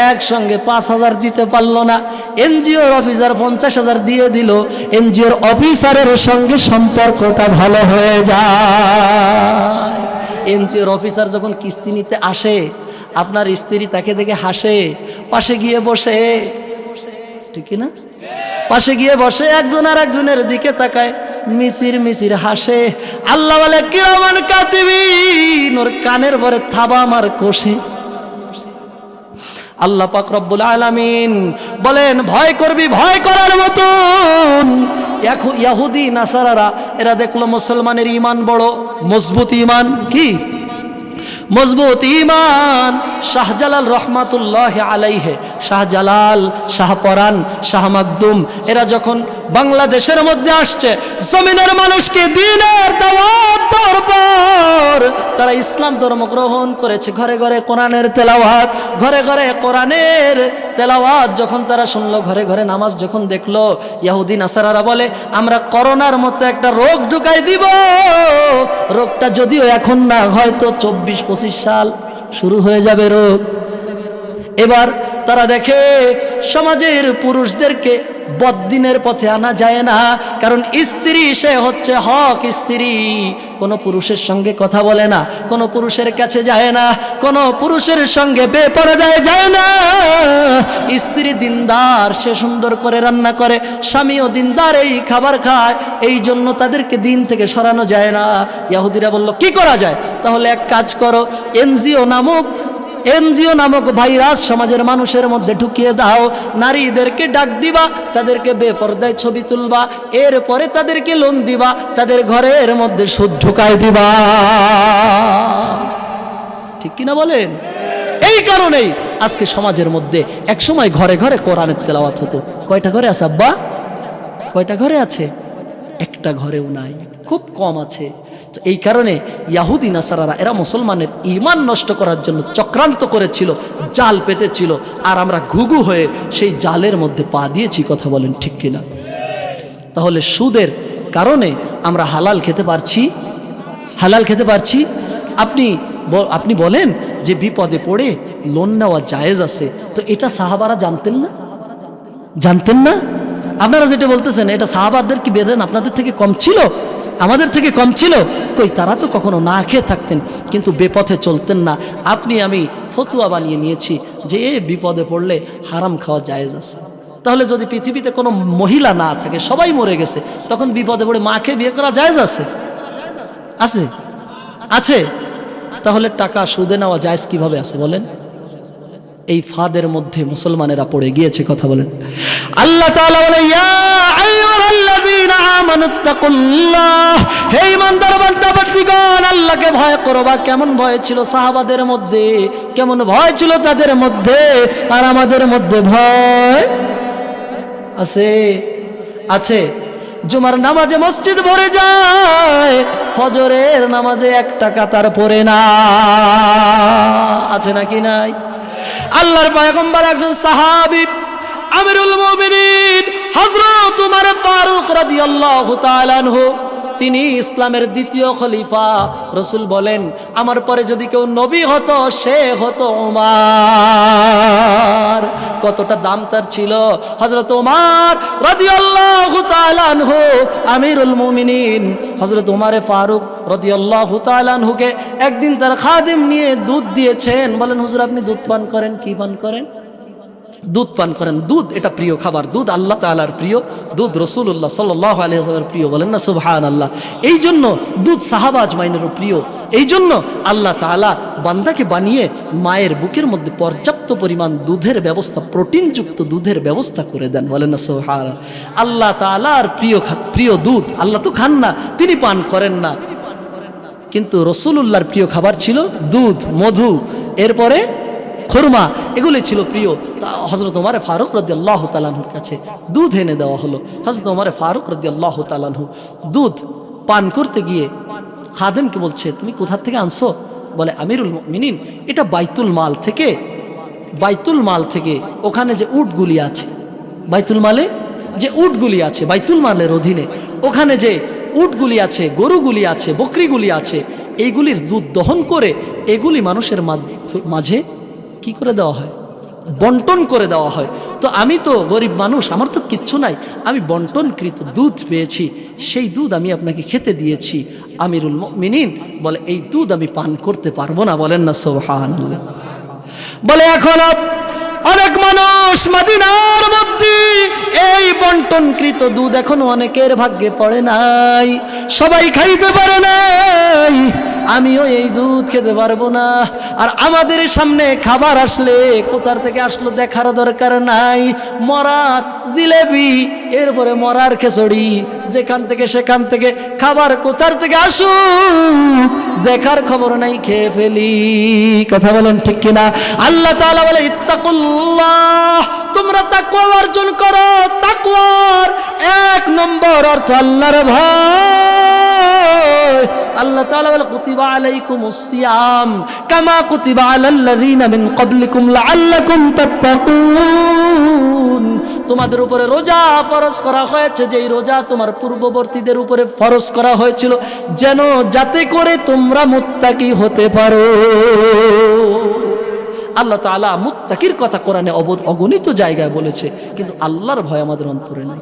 S1: একসঙ্গে 5,000 দিতে পারলো না, এনজিওর অফিসার 50,000 দিয়ে দিল। এনজিওর অফিসারের সঙ্গে সম্পর্কটা ভালো হয়ে যায়। এনজিওর অফিসার যখন কিস্তি নিতে আসে, আপনার স্ত্রী তাকে দেখে হাসে, পাশে গিয়ে বসে, ঠিক না? পাশে গিয়ে বসে, একজন আর একজনের দিকে তাকায়, মিচির মিচির হাসে। আল্লাহ বলে কিরামান কাতিবিন, ওর কানের ভরে থাবা আমার কোষে। আল্লাহ পাক রব্বুল আলামিন বলেন ভয় করবি ভয় করার মতন। ইহুদি নাসারারা এরা দেখলো মুসলমানের ঈমান বড় মজবুত, ঈমান কি মজবুত ঈমান। শাহজালাল রহমাতুল্লাহ আলাইহে, শাহজালাল, শাহপরান, শাহ মাকদুম এরা যখন বাংলাদেশের মধ্যে আসছে, জমিনের মানুষকে দ্বীনের দাওয়াত দেওয়ার পর তারা ইসলাম ধর্ম গ্রহণ করেছে। ঘরে ঘরে কোরআনের তেলাওয়াত, ঘরে ঘরে কোরআনের তেলাওয়াত যখন তারা শুনলো, ঘরে ঘরে নামাজ যখন দেখলো, ইহুদি নাসারারা বলে আমরা করোনার মতো একটা রোগ ঢুকাই দিব। রোগটা যদিও এখন না, হয়তো 24-25 সাল শুরু হয়ে যাবে রোগ। এবার তারা দেখে সমাজের পুরুষদেরকে বদ্দিনের পথে আনা যায় না, কারণ স্ত্রী সে হচ্ছে হক স্ত্রী। কোনো পুরুষের সঙ্গে কথা বলে না, কোনো পুরুষের কাছে যায় না, কোনো পুরুষের সঙ্গে বেপরদায় যায় না। স্ত্রী দিনদার, সে সুন্দর করে রান্না করে, স্বামীও দিনদার, এই খাবার খায়, এই জন্য তাদেরকে দিন থেকে সরানো যায় না। ইহুদিরা বলল কি করা যায়? তাহলে এক কাজ করো, এনজিও নামক ভাইরাস সমাজের মানুষের মধ্যে ঢুকিয়ে দাও, নারীদেরকে ডাক দিবা, তাদেরকে বেপরদায় ছবি তুলবা, এরপরে তাদেরকে লোন দিবা, তাদের ঘরের মধ্যে সুদ ঢুকায় দিবা। ঠিক কিনা বলেন? এই কারণেই আজকে সমাজের মধ্যে একসময় ঘরে ঘরে কোরআনের তেলাওয়াত হতো। কয়টা ঘরে আছে আব্বা? কয়টা ঘরে আছে? একটা ঘরেও নাই, খুব কম আছে। তো এই কারণে ইহুদি নাসারারা এরা মুসলমানের ঈমান নষ্ট করার জন্য চক্রান্ত করেছিল, জাল পেতেছিল, আর আমরা ঘুঘু হয়ে সেই জালের মধ্যে পা দিয়েছি। কথা বলেন ঠিক কিনা? তাহলে সুদের কারণে আমরা হালাল খেতে পারছি? হালাল খেতে পারছি? আপনি বলেন যে বিপদে পড়ে লোন নেওয়া জায়েজ আছে, তো এটা সাহাবারা জানতেন না? জানতেন না? আপনারা যেটা বলতেছেন এটা সাহাবাদের কি বেরেন আপনাদের থেকে কম ছিল? আমাদের থেকে কম ছিল? কই, তারা তো কখনো না খেয়ে থাকতেন, কিন্তু বেপথে চলতেন না। আমি ফতুয়া বানিয়ে নিয়েছি যে এ বিপদে পড়লে হারাম খাওয়া জায়েজ আছে। তাহলে যদি পৃথিবীতে কোনো মহিলা না থাকে, সবাই মরে গেছে, তখন বিপদে পড়ে মাকে বিয়ে করা জায়েজ আছে? আছে? আছে? তাহলে টাকা সুদে নেওয়া জায়েজ কিভাবে আছে বলেন? এই ফাঁদের মধ্যে মুসলমানেরা পড়ে গিয়েছে। কথা বলেন। আল্লাহ তাআলা বলে ইয়া আইয়ুহাল্লাযীনা আমানুত্তাকুল্লাহ, হে ঈমানদার বান্দাবান্দিগণ আল্লাহকে ভয় করবা। কেমন ভয় ছিল সাহাবাদের মধ্যে, কেমন ভয় ছিল তাদের মধ্যে, আর আমাদের মধ্যে ভয় আছে? আছে। জুমার নামাজে মসজিদ ভরে যায়, ফজরের নামাজে একটা কাতার পড়ে না, আছে নাকি নাই? আল্লাহর পয়গম্বর একজন সাহাবী আমিরুল মুমিনিন হযরত ওমর ফারুক রাদিয়াল্লাহু তাআলা আনহু, তিনি ইসলামের দ্বিতীয় খলিফা। রাসূল বলেন আমার পরে যদি কেউ নবী হতো সে হতো ওমর। কতটা দাম তার ছিল। হযরত ওমর রাদিয়াল্লাহু তাআলা আনহু আমিরুল মুমিনিন হযরত ওমর ফারুক রাদিয়াল্লাহু তাআলা আনহুকে একদিন তার খাদেম নিয়ে দুধ দিয়েছেন। বলেন হুজুর আপনি দুধ পান করেন? কি পান করেন? দুধ পান করেন। দুধ এটা প্রিয় খাবার, দুধ আল্লাহ তাআলার প্রিয়, দুধ রাসূলুল্লাহ সাল্লাল্লাহু আলাইহি ওয়াসাল্লামের প্রিয়। বলেন না সুবহানাল্লাহ। এই জন্য দুধ সাহাবা আজমাইনেরও প্রিয়। এই জন্য আল্লাহ তাআলা বান্দাকে বানিয়ে মায়ের বুকের মধ্যে পর্যাপ্ত পরিমাণ দুধের ব্যবস্থা, প্রোটিনযুক্ত দুধের ব্যবস্থা করে দেন। বলেন না সুবহানাল্লাহ। আল্লাহ তাআলার প্রিয় দুধ আল্লাহ তো খান না, তিনি পান করেন না, কিন্তু রাসূলুল্লাহর প্রিয় খাবার ছিল দুধ, মধু, এরপরে খুরমা, এগুলি ছিল প্রিয়। হযরত ওমর ফারুক রাদিয়াল্লাহু তাআলা আনহুর কাছে দুধ এনে দেওয়া হলো। হযরত ওমর ফারুক রাদিয়াল্লাহু তাআলা আনহু দুধ পান করতে গিয়ে খাদেমকে বলছে তুমি কোথা থেকে আনছো? বলে আমিরুল মুমিনিন এটা বাইতুল মাল থেকে ওখানে যে উটগুলি আছে, বাইতুল মালে যে উটগুলি আছে, বাইতুল মালের অধীনে ওখানে যে উটগুলি আছে, গরুগুলি আছে, বকরিগুলি আছে, এইগুলির দুধ দহন করে এগুলি মানুষের মাঝে কি করে দেওয়া হয়? বন্টন করে দেওয়া হয়। তো আমি তো গরিব মানুষ, আমার তো কিচ্ছু নাই, আমি বন্টনকৃত দুধ পেয়েছি, সেই দুধ আমি আপনাকে খেতে দিয়েছি। আমিরুল মুমিনিন বলে এই দুধ আমি পান করতে পারবো না, বলেন না সুবহানাল্লাহ। বলে এখনো অনেক মানুষ মদিনার মধ্যে এই বন্টনকৃত দুধ এখনো অনেকের ভাগ্যে পড়ে নাই, সবাই খাইতে পারে নাই, আমিও এই দুধ খেতে পারবো না। আর আমাদের সামনে খাবার আসলে কোথার থেকে আসলো দেখার দরকার নাই, মরার জিলেবি, এরপরে মরার খিচুড়ি, যেখান থেকে সেখান থেকে খাবার কোথার থেকে আসুক দেখার খবর নাই, খেয়ে ফেলি। কথা বলেন ঠিক কিনা? আল্লাহ তাআলা বলে ইত্তাকুল্লাহ, তোমরা তাকওয়া অর্জন করো। তাকওয়ার এক নম্বর অর্থ আল্লাহর ভয়। আল্লাহ তাআলা বলে কুতিবা আলাইকুমুস সিয়াম কামা কুতিবা আলাল্লাযিনা মিন ক্বাবলিকুম লাআল্লাকুম তাত্তাকুন, তোমাদের উপরে রোজা ফরজ করা হয়েছে, যেই রোজা তোমার পূর্ববর্তীদের উপরে ফরজ করা হয়েছিল, যেন যাতে করে তোমরা মুত্তাকি হতে পারো। আল্লাহ তাআলা মুত্তাকির কথা কোরআনে অগণিত জায়গায় বলেছে, কিন্তু আল্লাহর ভয় আমাদের অন্তরে নাই।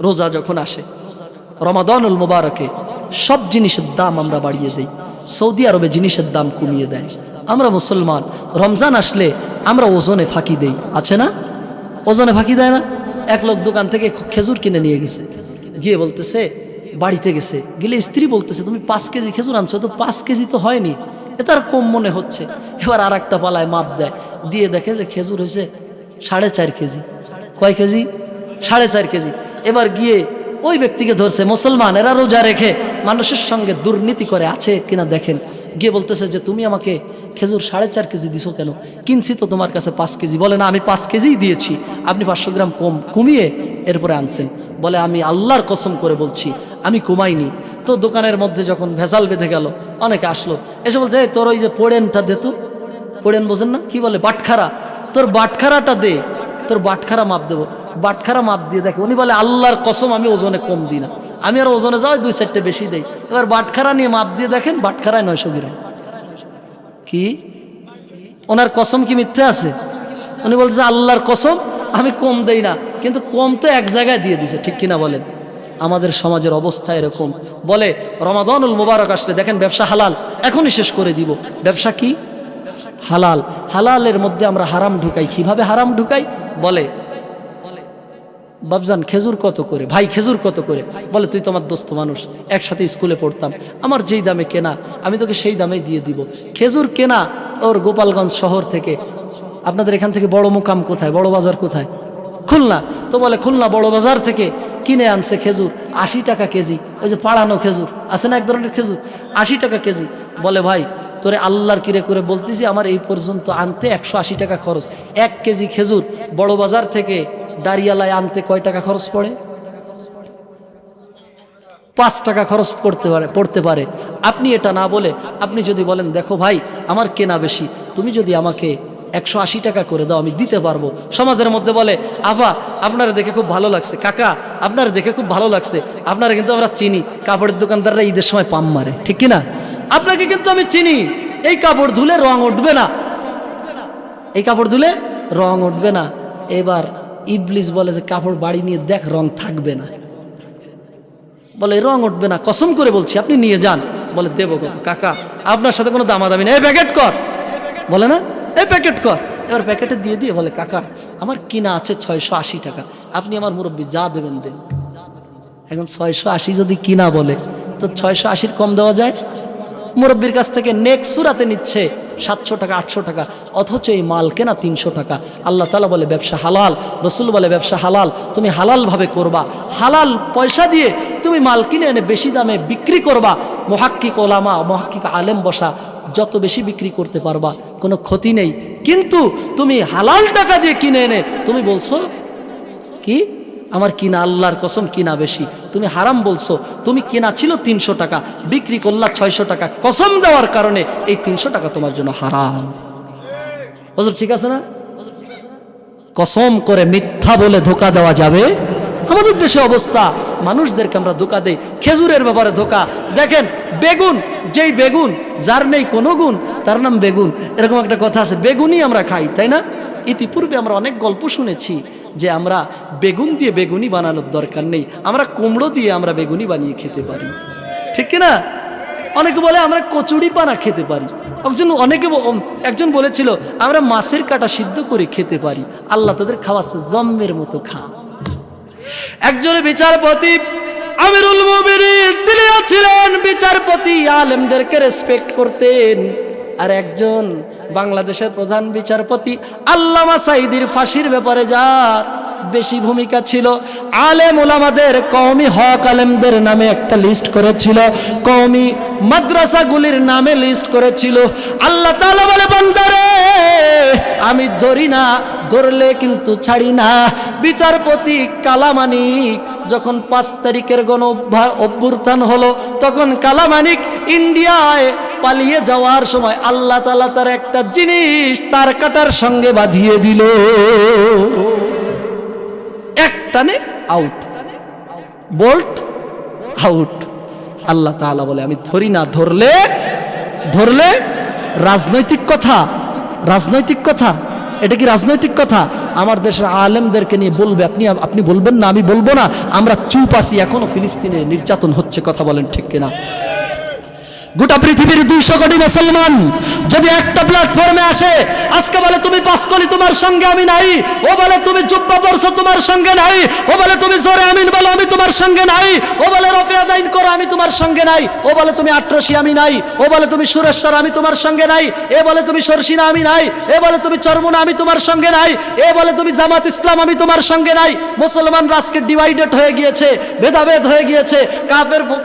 S1: রোজা যখন আসে রমাদানুল মুবারকে সব জিনিসের দাম আমরা বাড়িয়ে দেই, সৌদি আরবে জিনিসের দাম কমিয়ে দেয়। আমরা মুসলমান, রমজান আসলে আমরা ওজনে ফাঁকি দেই, আছে না? ওজনে ফাঁকি দেয় না? এক লোক দোকান থেকে খেজুর কিনে নিয়ে গেছে, গিয়ে বলতেছে, বাড়িতে গেছে, গেলে স্ত্রী বলতেছে তুমি 5 কেজি খেজুর আনছো, তো 5 কেজি তো হয়নি, এ তার কম মনে হচ্ছে। এবার আর একটা পালায় মাপ দেয়, দিয়ে দেখে যে খেজুর হয়েছে 4.5 কেজি। কয় কেজি? 4.5 কেজি। এবার গিয়ে ওই ব্যক্তিকে ধরছে, মুসলমান, এরা রোজা রেখে মানুষের সঙ্গে দুর্নীতি করে, আছে কিনা দেখেন। গিয়ে বলতেছে যে তুমি আমাকে খেজুর 4.5 কেজি দিছো কেন? কিনছি তো তোমার কাছে 5 কেজি। বলে না, আমি 5 কেজিই দিয়েছি, আপনি 500 গ্রাম কমিয়ে এরপরে আনছেন। বলে আমি আল্লাহর কসম করে বলছি আমি কমাইনি। তো দোকানের মধ্যে যখন ভেজাল বেঁধে গেল, অনেকে আসলো, এসে বলছে তোর ওই যে পোড়েনটা দে তো। পোড়েন বোঝেন না? কি বলে? বাটখারা। তোর বাটখারাটা দে, তোর বাটখারা মাপ দেবো। বাটখারা মাপ দিয়ে দেখে, উনি বলে আল্লাহর কসম আমি ওজনে কম দিই না, আমি আর ওজনে যাও 2-4টে বেশি দেই। এবার বাটখারা নিয়ে মাপ দিয়ে দেখেন, বাটখারায় 900 গ্রাম। কি ওনার কসম কি মিথ্যে আছে? উনি বলছে আল্লাহর কসম আমি কম দেই না, কিন্তু কম তো এক জায়গায় দিয়ে দিছে, ঠিক কিনা বলেন? আমাদের সমাজের অবস্থা এরকম। বলে রমাদানুল মুবারক আসলে দেখেন ব্যবসা হালাল, এখনই শেষ করে দিব। ব্যবসা কি? হালাল। হালালের মধ্যে আমরা হারাম ঢুকাই। কিভাবে হারাম ঢুকাই? বলে বাবজান খেজুর কত করে? ভাই খেজুর কত করে? বলে তুই তো আমার দোস্ত মানুষ, একসাথে স্কুলে পড়তাম, আমার যেই দামে কেনা আমি তোকে সেই দামে দিয়ে দিব। খেজুর কেনা ওর গোপালগঞ্জ শহর থেকে। আপনাদের এখান থেকে বড় মুকাম কোথায়? বড় বাজার কোথায়? খুলনা। তো বলে খুলনা বড় বাজার থেকে কিনে আনছে খেজুর 80 টাকা কেজি। ওই যে পাড়ানো খেজুর আছে না, এক ধরনের খেজুর, 80 টাকা কেজি। বলে ভাই তোরে আল্লাহর কিরে করে বলতেছি, আমার এই পর্যন্ত আনতে 180 টাকা খরচ। 1 কেজি খেজুর বড় বাজার থেকে দাঁড়িয়ালায় আনতে কয় টাকা খরচ পড়ে? 5 টাকা খরচ পড়তে পারে। আপনি এটা না বলে আপনি যদি বলেন দেখো ভাই আমার কেনা বেশি, তুমি যদি আমাকে 180 টাকা করে দাও আমি দিতে পারবো। সমাজের মধ্যে বলে আফা আপনারা দেখে খুব ভালো লাগছে, কাকা আপনারা দেখে খুব ভালো লাগছে, আপনারা কিন্তু আমরা চিনি, কাপড়ের দোকানদাররা ঈদের সময় পাম মারে, ঠিক কিনা? আপনাকে কিন্তু আমি চিনি, এই কাপড় ধুলে রং উঠবে না, এই কাপড় ধুলে রং উঠবে না। এবার ইবলিস বলে যে কাপড় বাড়ি নিয়ে দেখ রং থাকবে না। বলে রং উঠবে না, কসম করে বলছি আপনি নিয়ে যান। বলে দেবো কত? কাকা আপনার সাথে কোনো দামাদামি নেই, এই প্যাকেট কর। বলে না, এই প্যাকেট কর। এবার প্যাকেটে দিয়ে দিয়ে বলে কাকা আমার কিনা আছে 680 টাকা, আপনি আমার মুরব্বী যা দেবেন দেন। এখন 680 যদি কিনা বলে তো 680 কম দেওয়া যায়? মুরব্বীর কাছ থেকে নেক্সট সুরাতে নিচ্ছে 700 টাকা 800 টাকা, অথচ এই মাল কেনা 300 টাকা। আল্লাহ তাআলা বলে ব্যবসা হালাল, রসুল বলে ব্যবসা হালাল, তুমি হালাল ভাবে করবা, হালাল পয়সা দিয়ে তুমি মাল কিনে এনে বেশি দামে বিক্রি করবা। মুহাক্কিক ওলামা, মুহাক্কিক আলেম বসা, যত বেশি বিক্রি করতে পারবা কোনো ক্ষতি নেই। কিন্তু তুমি হালাল টাকা দিয়ে কিনে এনে তুমি বলছো কি আমার কিনা আল্লাহর কসম কিনা বেশি, তুমি হারাম বলছো। তুমি কিনা ছিল 300 টাকা, বিক্রি করলা 600 টাকা, কসম দেওয়ার কারণে এই 300 টাকা তোমার জন্য হারাম। হুজুর ঠিক আছে না? কসম করে মিথ্যা বলে ধোকা দেওয়া যাবে? আমাদের দেশে অবস্থা, মানুষদেরকে আমরা ধোকা দেই। খেজুরের ব্যাপারে ধোকা দেখেন, বেগুন, যেই বেগুন যার নেই কোনো গুণ তার নাম বেগুন, এরকম একটা কথা আছে। বেগুনই আমরা খাই, তাই না? ইতিপূর্বে আমরা অনেক গল্প শুনেছি যে আমরা বেগুন দিয়ে বেগুনি বানানোর দরকার নেই, আমরা কুমড়ো দিয়ে আমরা বেগুনি বানিয়ে খেতে পারি, ঠিক কিনা? অনেকে বলে আমরা কচুরি পানা খেতে পারি, একজন বলেছিল আমরা মাছের কাঁটা সিদ্ধ করে খেতে পারি। আল্লাহ তাদের খাওয়াচ্ছে জম্মের মতো খা। একজন বিচারপতি আমিরুল মুমিনিন তিনি ছিলেন বিচারপতি, আলেমদেরকে রেসপেক্ট করতেন। আর একজন বাংলাদেশের প্রধান বিচারপতি আল্লামা সাঈদীর ফাঁসির ব্যাপারে যার বেশি ভূমিকা ছিল, আলেম ওলামাদের কওমি হক আলেমদের নামে একটা লিস্ট করেছিল, কওমি মাদ্রাসাগুলির নামে লিস্ট করেছিল। আল্লাহ তাআলা বলে বান্দারে আমি ধরি না, ধরলে কিন্তু ছাড়ি না। বিচারপতি কালামানিক যখন 5 তারিখের গণ অভ্যুত্থান হলো, তখন কালামানিক ইন্ডিয়ায় পালিয়ে যাওয়ার সময় আল্লাহ তাআলা তার একটা জিনিস তার কাটার সঙ্গে বাঁধিয়ে দিল, একটানে আউট, বোল্ট আউট। আল্লাহ তাআলা বলে আমি ধরি না, ধরলে রাজনৈতিক কথা, রাজনৈতিক কথা, এটা কি রাজনৈতিক কথা? আমার দেশের আলেমদেরকে নিয়ে বলবে, আপনি বলবেন না, আমি বলবো না, আমরা চুপ আছি। এখনো ফিলিস্তিনে নির্যাতন হচ্ছে, কথা বলেন ঠিক কিনা? গোটা পৃথিবীর 200 কোটি মুসলমান যদি একটা প্ল্যাটফর্মে আসে, আজকে বলে তুমি পাঁচকলি তোমার সঙ্গে আমি নাই, ও বলে তুমি জুব্বা পরছো তোমার সঙ্গে নাই, ও বলে তুমি জোরে আমিন বলো আমি তোমার সঙ্গে নাই, ও বলে রফে আদাইন করো আমি তোমার সঙ্গে নাই, ও বলে তুমি আটরশি আমি নাই, ও বলে তুমি সুরেশ্বর আমি তোমার সঙ্গে নাই, এ বলে তুমি সরসিনা আমি নাই, এ বলে তুমি চরমুনা আমি তোমার সঙ্গে নাই, এ বলে তুমি জামাত ইসলাম আমি তোমার সঙ্গে নাই। মুসলমান রাষ্ট্র ডিভাইডেড হয়ে গিয়েছে, ভেদাভেদ হয়ে গিয়েছে।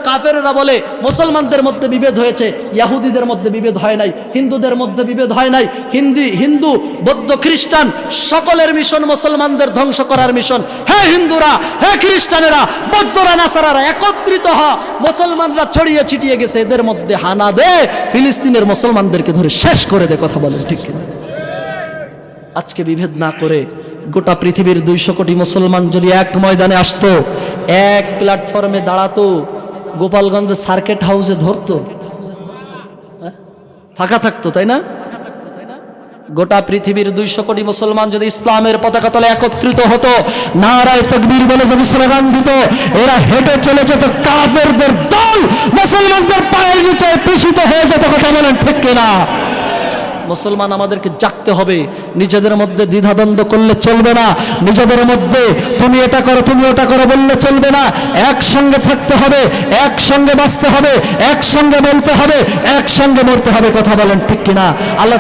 S1: কাফেররা বলে মুসলমানদের মধ্যে বিভেদ হয়েছে, ইহুদিদের মধ্যে বিভেদ হয় নাই, হিন্দুদের মধ্যে বিভেদ হয় নাই। হিন্দু বৌদ্ধ খ্রিস্টান সকলের মিশন মুসলমানদের ধ্বংস করার মিশন। হে হিন্দুরা, হে খ্রিস্টানেরা, বৌদ্ধরা, নাসারারা একত্রিত হ। মুসলমানরা ছড়িয়ে ছিটিয়ে গেছে, এদের মধ্যে হানা দে, ফিলিস্তিনের মুসলমানদেরকে ধরে শেষ করে দে। কথা বলেন ঠিক কিনা? আজকে বিভেদ না করে গোটা পৃথিবীর 200 কোটি মুসলমান যদি এক ময়দানে আসতো, এক প্ল্যাটফর্মে দাঁড়াতো, গোপালগঞ্জে সার্কিট হাউসে ধরতো, ফাঁকা থাকতো, তাই না? গোটা পৃথিবীর 200 কোটি মুসলমান যদি ইসলামের পতাকা তলে একত্রিত হতো, নারায়ে তাকবীর বলে যদি স্লোগান দিত, এরা হেঁটে চলে যেত, কাফেরদের দল মুসলমানদের পায়ের নিচে পিষিত হয়ে যেত। কথা বলেন ঠিক কিনা? মুসলমান আমাদেরকে জাগতে হবে, নিজেদের মধ্যে দ্বিধাদ্বন্দ্ব করলে চলবে না, নিজেদের মধ্যে তুমি এটা করো তুমি ওটা করো বললে চলবে না, একসঙ্গে থাকতে হবে, একসঙ্গে বাঁচতে হবে, একসঙ্গে বলতে হবে, একসঙ্গে মরতে হবে। কথা বলেন ঠিক কিনা? আল্লাহ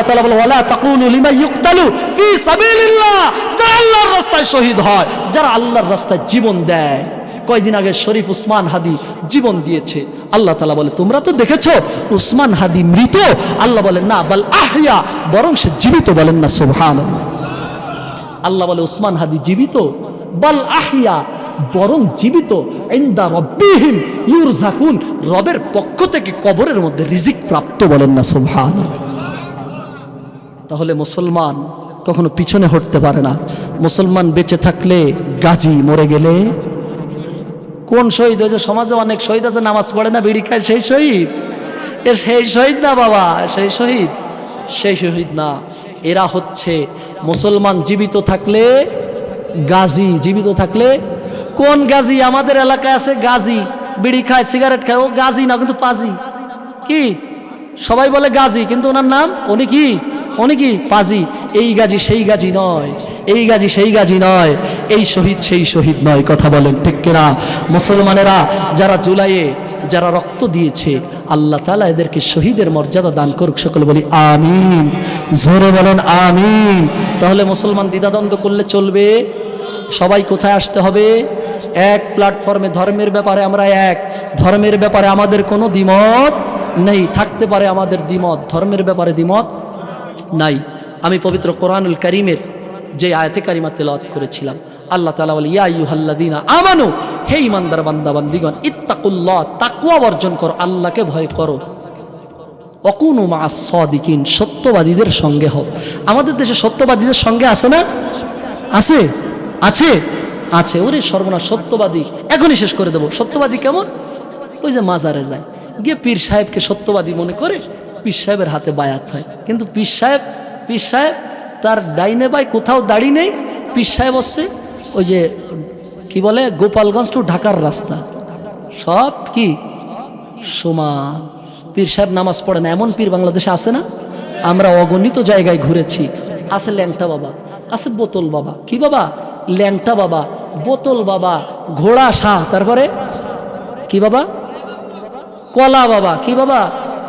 S1: তাআলা বলে ওয়ালা তাকুলু লিমা ইউকতালু ফি সাবিলিল্লাহ, যারা আল্লাহর রাস্তায় শহীদ হয়, যারা আল্লাহর রাস্তায় জীবন দেয়। কয়দিন আগে শরীফ উসমান হাদি জীবন দিয়েছে, আল্লাহ তাআলা বলে তোমরা তো দেখেছো উসমান হাদি মৃত, আল্লাহ বলেন না বাল আহইয়া, বরং সে জীবিত। বলেন না সুবহানাল্লাহ। আল্লাহ বলে উসমান হাদি জীবিত, বাল আহইয়া, বরং জীবিত, ইনদা রাব্বিহিম ইউরযাকুন, রবের পক্ষ থেকে কবরের মধ্যে রিজিক প্রাপ্ত। বলেন না সুবহানাল্লাহ। তাহলে মুসলমান কখনো পিছনে হটতে পারে না। মুসলমান বেঁচে থাকলে গাজী, মরে গেলে কোন শহীদ? হয়েছে সমাজে অনেক শহীদ আছে, নামাজ পড়ে না, বিড়ি খায়, সেই শহীদ? সেই শহীদ না বাবা, সেই শহীদ না। এরা হচ্ছে মুসলমান জীবিত থাকলে গাজী, জীবিত থাকলে কোন গাজী? আমাদের এলাকায় আছে গাজী, বিড়ি খায়, সিগারেট খায়, ও গাজী না কিন্তু পাজি। কি সবাই বলে গাজী, কিন্তু ওনার নাম উনি কি পাজি। এই গাজী সেই গাজী নয়, এই গাজী সেই গাজী নয়, এই শহীদ সেই শহীদ নয়। কথা বলেন ঠিক কিনা? মুসলমানেরা যারা জুলাইয়ে যারা রক্ত দিয়েছে, আল্লাহ তাআলা এদেরকে শহীদের মর্যাদা দান করুক। সকলে বলি আমিন, জোরে বলেন আমিন। তাহলে মুসলমান দ্বিধাদ্বন্দ্ব করলে চলবে? সবাই কোথায় আসতে হবে? এক প্ল্যাটফর্মে। ধর্মের ব্যাপারে আমরা এক, ধর্মের ব্যাপারে আমাদের কোনো দ্বিমত নেই। থাকতে পারে আমাদের দ্বিমত, ধর্মের ব্যাপারে দ্বিমত নাই। আমি পবিত্র কোরআনুল কারীমের যে আয়াতে কারিমা তেলাওয়াত করেছিলাম, আল্লাহ তাআলা বলে ইয়া আইয়ুহাল্লাযীনা আমানু, হে ঈমানদার বান্দা বান্দীগণ, ইত্তাকুল্লাহ, তাকওয়া অর্জন করো, আল্লাহকে ভয় করো, ওয়াকুনু মা'আস সাদিকিন, সত্যবাদীদের সঙ্গে হও। আমাদের দেশে সত্যবাদীদের সঙ্গে আছে না? আছে আছে আছে। ওরে সর্বনাশ, সত্যবাদী এখনই শেষ করে দেব। সত্যবাদী কেমন? ওই যে মাজারে যায়, গিয়ে পীর সাহেবকে সত্যবাদী মনে করে পীর সাহেবের হাতে বায়াত হয়, কিন্তু পীর সাহেব তার ডাইনে বাই কোথাও দাড়ি নেই, পীর সাহেব বসছে ওই যে কি বলে গোপালগঞ্জ টু ঢাকার রাস্তা সব কি সমান। পীর সাহেব নামাজ পড়ে না, এমন পীর বাংলাদেশে আছে না? আমরা অগণিত জায়গায় ঘুরেছি। আছে ল্যাংটা বাবা, আছে বোতল বাবা, কি বাবা? ল্যাংটা বাবা, বোতল বাবা, ঘোড়া শাহ, তারপরে কি বাবা? কলা বাবা, কি বাবা?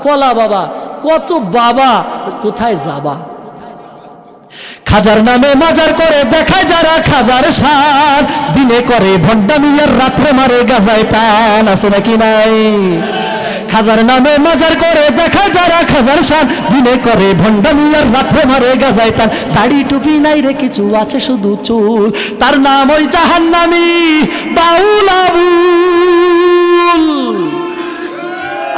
S1: কলা বাবা। কত বাবা, কোথায় যাবা? খাজার নামে মাজার করে দেখায় যারা খাজার শান, দিনে করে ভণ্ডামি আর রাত্রে মারে গাজায় টান। আছে নাকি নাই? খাজার নামে মাজার করে দেখায় যারা খাজার শান, দিনে করে ভণ্ডামি আর রাত্রে মারে গাজায় টান। দাড়ি টুপি নাই রে কিছু, আছে শুধু চুল, তার নাম ওই জাহান্নামী বাউল আবুল।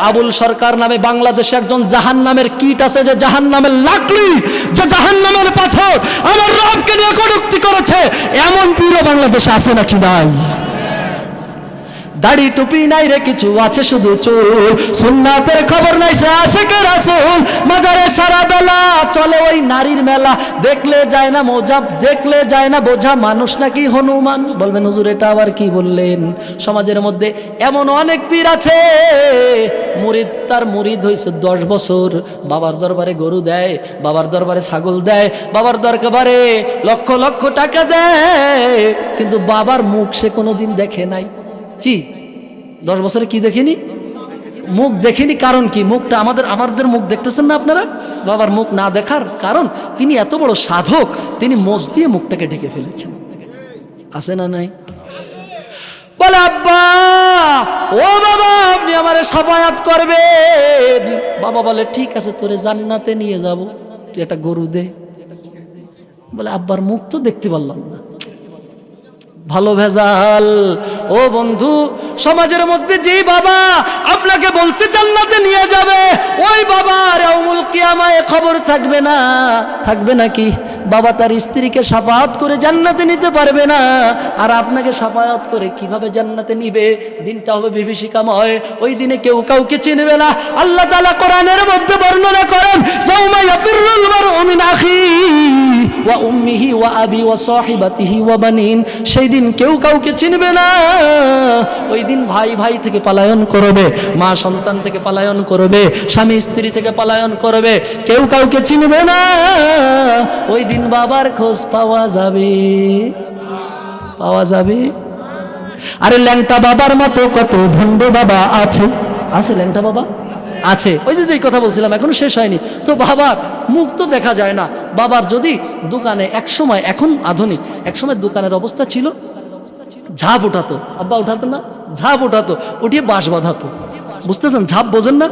S1: আবুল সরকার নামে বাংলাদেশে একজন জাহান্নামের কীট আছে, যে জাহান্নামের লাকড়ি, যে জাহান্নামের পাথর আমার রবকে নিয়ে কটূক্তি করেছে, এমন পীরও বাংলাদেশে আছে নাকি নাই? দাড়ি টুপি নাই রে কিছু, আছে শুধু চুল, সুন্নাতের খবর নাই সে আশিকে রাসূল। মাজারে সারা বেলা চলে ওই নারীর মেলা, দেখলে যায় না মোজা, দেখলে যায় না বোঝা, মানুষ নাকি হনুমান। বলবেন হুজুর এটা আবার কি বললেন? সমাজের মধ্যে এমন অনেক পীর আছে, মুরিদ তার মুরিদ হয়েছে 10 বছর, বাবার দরবারে গরু দেয়, বাবার দরবারে ছাগল দেয়, বাবার দরবারে লক্ষ লক্ষ টাকা দেয়, কিন্তু বাবার মুখ সে কোনোদিন দেখে নাই। কি 10 বছরে কি দেখিনি? মুখ দেখিনি। কারণ কি? মুখটা আমাদের মুখ দেখতেছেন না আপনারা? বাবার মুখ না দেখার কারণ তিনি এত বড় সাধক, তিনি মোজ দিয়ে মুখটাকে ঢেকে ফেলেছেন। আছে না নাই? বলে আব্বা, ও বাবা আপনি আমারে সাফায়াত করবেন। বাবা বলে ঠিক আছে, তোরে জান্নাতে নিয়ে যাব, তুই একটা গরু দে। বলে আব্বার মুখ তো দেখতে পারলাম না, ভালো ভেজাল। ও বন্ধু, সমাজের মধ্যে যেই বাবা আপনাকে বলছে জান্নাতে নিয়ে যাবে, ওই বাবার ইয়াউমুল কিয়ামায় খবর থাকবে না। থাকবে নাকি? বাবা তার স্ত্রীকে শাফাআত করে জান্নাতে নিতে পারবে না, আর আপনাকে শাফাআত করে কিভাবে জান্নাতে নিবে? দিনটা হবে বিভীষিকাময়, ওই দিনে কেউ কাউকে চিনবে না। আল্লাহ তাআলা কোরআনের মধ্যে বর্ণনা করেন, ইয়াউমা ইয়াফিরুল মারউ মিন আখিহি ওয়া উম্মিহি ওয়া আবি ওয়া সাহিবাতিহি ওয়া বানিন। সেই দিন কেউ কাউকে চিনবে না। ওই দিন ভাই ভাই থেকে পলায়ন করবে, মা সন্তান থেকে পলায়ন করবে, স্বামী স্ত্রী থেকে পলায়ন করবে, কেউ কাউকে চিনবে না। ওই দিন বাবার খোঁজ পাওয়া যাবে, পাওয়া যাবে। আরে ল্যাংটা বাবার মতো কত ভণ্ড বাবা আছে। আছে ল্যাংটা বাবা আছে। ওই যে যেই কথা বলছিলাম এখনো শেষ হয়নি তো, বাবার মুখ তো দেখা যায় না। বাবার যদি দোকানে একসময়, এখন আধুনিক, একসময় দোকানের অবস্থা ছিল ঝাঁপ উঠাতো, আব্বা উঠাতো না? ঝাঁপ উঠাতো, উঠিয়ে বাঁশ বাঁধাতো। বুঝতেছেন? ঝাঁপ বোঝেন না?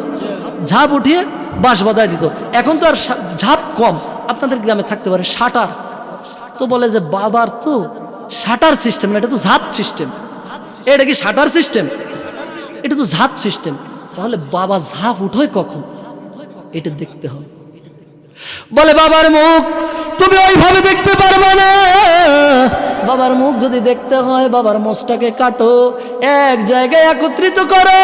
S1: ঝাঁপ উঠিয়ে বাঁশ বাঁধায় দিত। এখন তো আর ঝাঁপ কম, আপনাদের গ্রামে থাকতে পারে শাটার। তো বলে যে বাবার তো শাটার সিস্টেম না, এটা তো ঝাঁপ সিস্টেম। এটা কি শাটার সিস্টেম? এটা তো ঝাঁপ সিস্টেম। তাহলে বাবা ঝাঁপ উঠোয় কখন? এটা দেখতে হবে। বলে বাবার মুখ তুমি ওইভাবে দেখতে পারবে না। বাবার মুখ যদি দেখতে হয়, বাবার মোষটাকে কাটো, এক জায়গায় একত্রিত করো,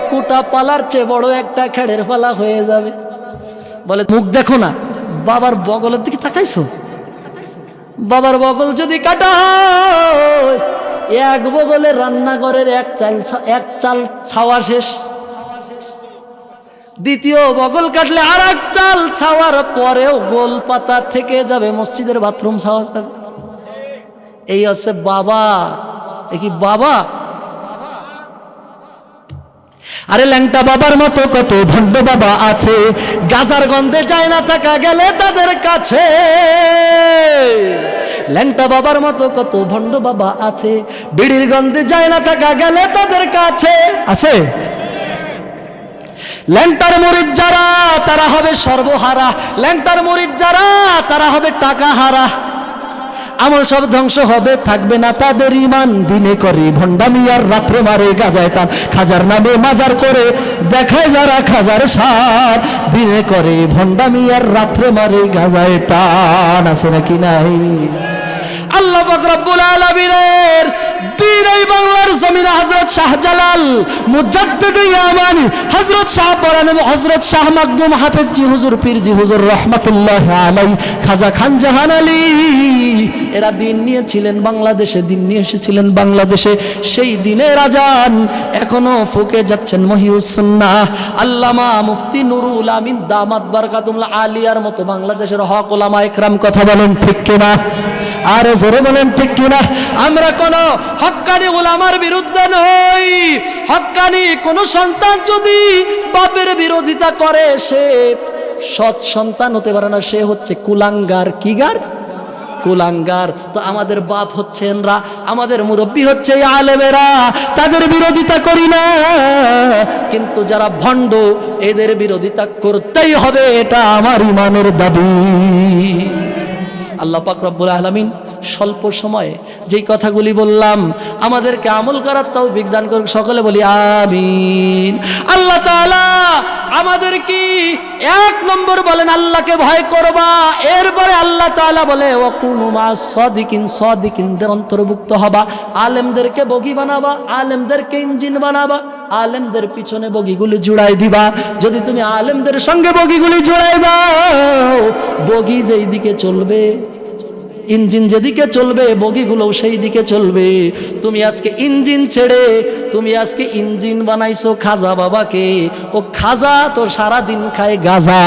S1: কুটা পালার চেয়ে বড় একটা খেড়ের পালা হয়ে যাবে। বলে মুখ দেখো না, বাবার বগলের দিকে তাকাইছো? বাবার বগল যদি কাটা হয়, এক বগলে রান্নাঘরের এক চাল ছাওয়া শেষ। দ্বিতীয় বগল কাটলে আর এক চাল ছাওয়ার পরেও গোল পাতা থেকে যাবে, মসজিদের বাথরুম ছাওয়া যাবে। এই হচ্ছে বাবা। এ কি বাবা? আরে ল্যাংটা বাবার মতো কত ভণ্ড বাবা আছে, গাজার গন্ধে যায় না থাকা গেলে তাদের কাছে। ল্যাংটা বাবার মতো কত ভণ্ড বাবা আছে, বিড়ির গন্ধে যায় না থাকা গেলে তাদের কাছে। আছে ল্যাংটার মুরিদ যারা, তারা হবে সর্বহারা। ল্যাংটার মুরিদ যারা, তারা হবে টাকা হারা। আমল সব ধ্বংস হবে, থাকবে না তাদের ঈমান। দিনে করে ভণ্ডামি আর রাত্রে মারে গাজায় টান। খাজার নামে মাজার করে দেখায় যারা খাজার সার, দিনে করে ভণ্ডামি আর রাত্রে মারে গাজায় টান। আছে নাকি নাই? আল্লাহ পাক রব্বুল আলামিনের দিন এই বাংলার জমিনে হযরত শাহজালাল মুজাদ্দিদ ইয়ামানি হযরত শাহ পরান হযরত শাহ মাকদুম হাফেজজি হুজুর পীরজি হুজুর রাহমাতুল্লাহ আলাইহি খাজা খান জাহান আলী এরা দিন নিয়েছিলেন বাংলাদেশে, দিন নিয়ে এসেছিলেন বাংলাদেশে। সেই দিনের আজান এখনো ফুঁকে যাচ্ছেন মহিউস সুন্নাহ আল্লামা মুফতি নুরুল আমিন দামাত বারকাতুল আলিয়ার মতো বাংলাদেশের হক ওলামা ইকরাম। কথা বলেন ঠিক কিনা? আর জোরে বলেন ঠিক কিনা? আমরা কোন হক্কানি ওলামার বিরুদ্ধে নই। হক্কানি কোন সন্তান যদি বাপের বিরোধিতা করে সে সৎ সন্তান হতে পারে না, সে হচ্ছে কুলাঙ্গার। কি গার? কুলাঙ্গার। তো আমাদের বাপ হচ্ছে এনরা, আমাদের মুরব্বী হচ্ছে এই আলেমেরা, তাদের বিরোধিতা করি না, কিন্তু যারা ভণ্ড এদের বিরোধিতা করতেই হবে, এটা আমার ইমানের দাবি। আল্লাহ পাক রব্বুল আলামিন স্বল্প সময়ে যেই কথাগুলি বললাম আমাদেরকে আমল করার তৌফিক দান করুক, সকলে বলি আমিন। আল্লাহ তাআলা আমাদের কি এক নম্বর বলেন আল্লাহকে ভয় করবা, এরপরে আল্লাহ তাআলা বলে ওয়াকুনু মাস সাদিকিন, সাদিকিনদের অন্তর্ভুক্ত হবা। আলেমদেরকে বগি বানাবা, আলেমদেরকে ইঞ্জিন বানাবা, আলেমদের পিছনে বগিগুলি জুড়াই দিবা। যদি তুমি আলেমদের সঙ্গে বগিগুলি জুড়াই দাও, বগি যেই দিকে চলবে, ইঞ্জিন যেদিকে চলবে বগিগুলো সেই দিকে চলবে। তুমি আজকে ইঞ্জিন ছেড়ে তুমি আজকে ইঞ্জিন বানাইছো খাজা বাবাকে, ও খাজা তো সারা দিন খায় গাজা।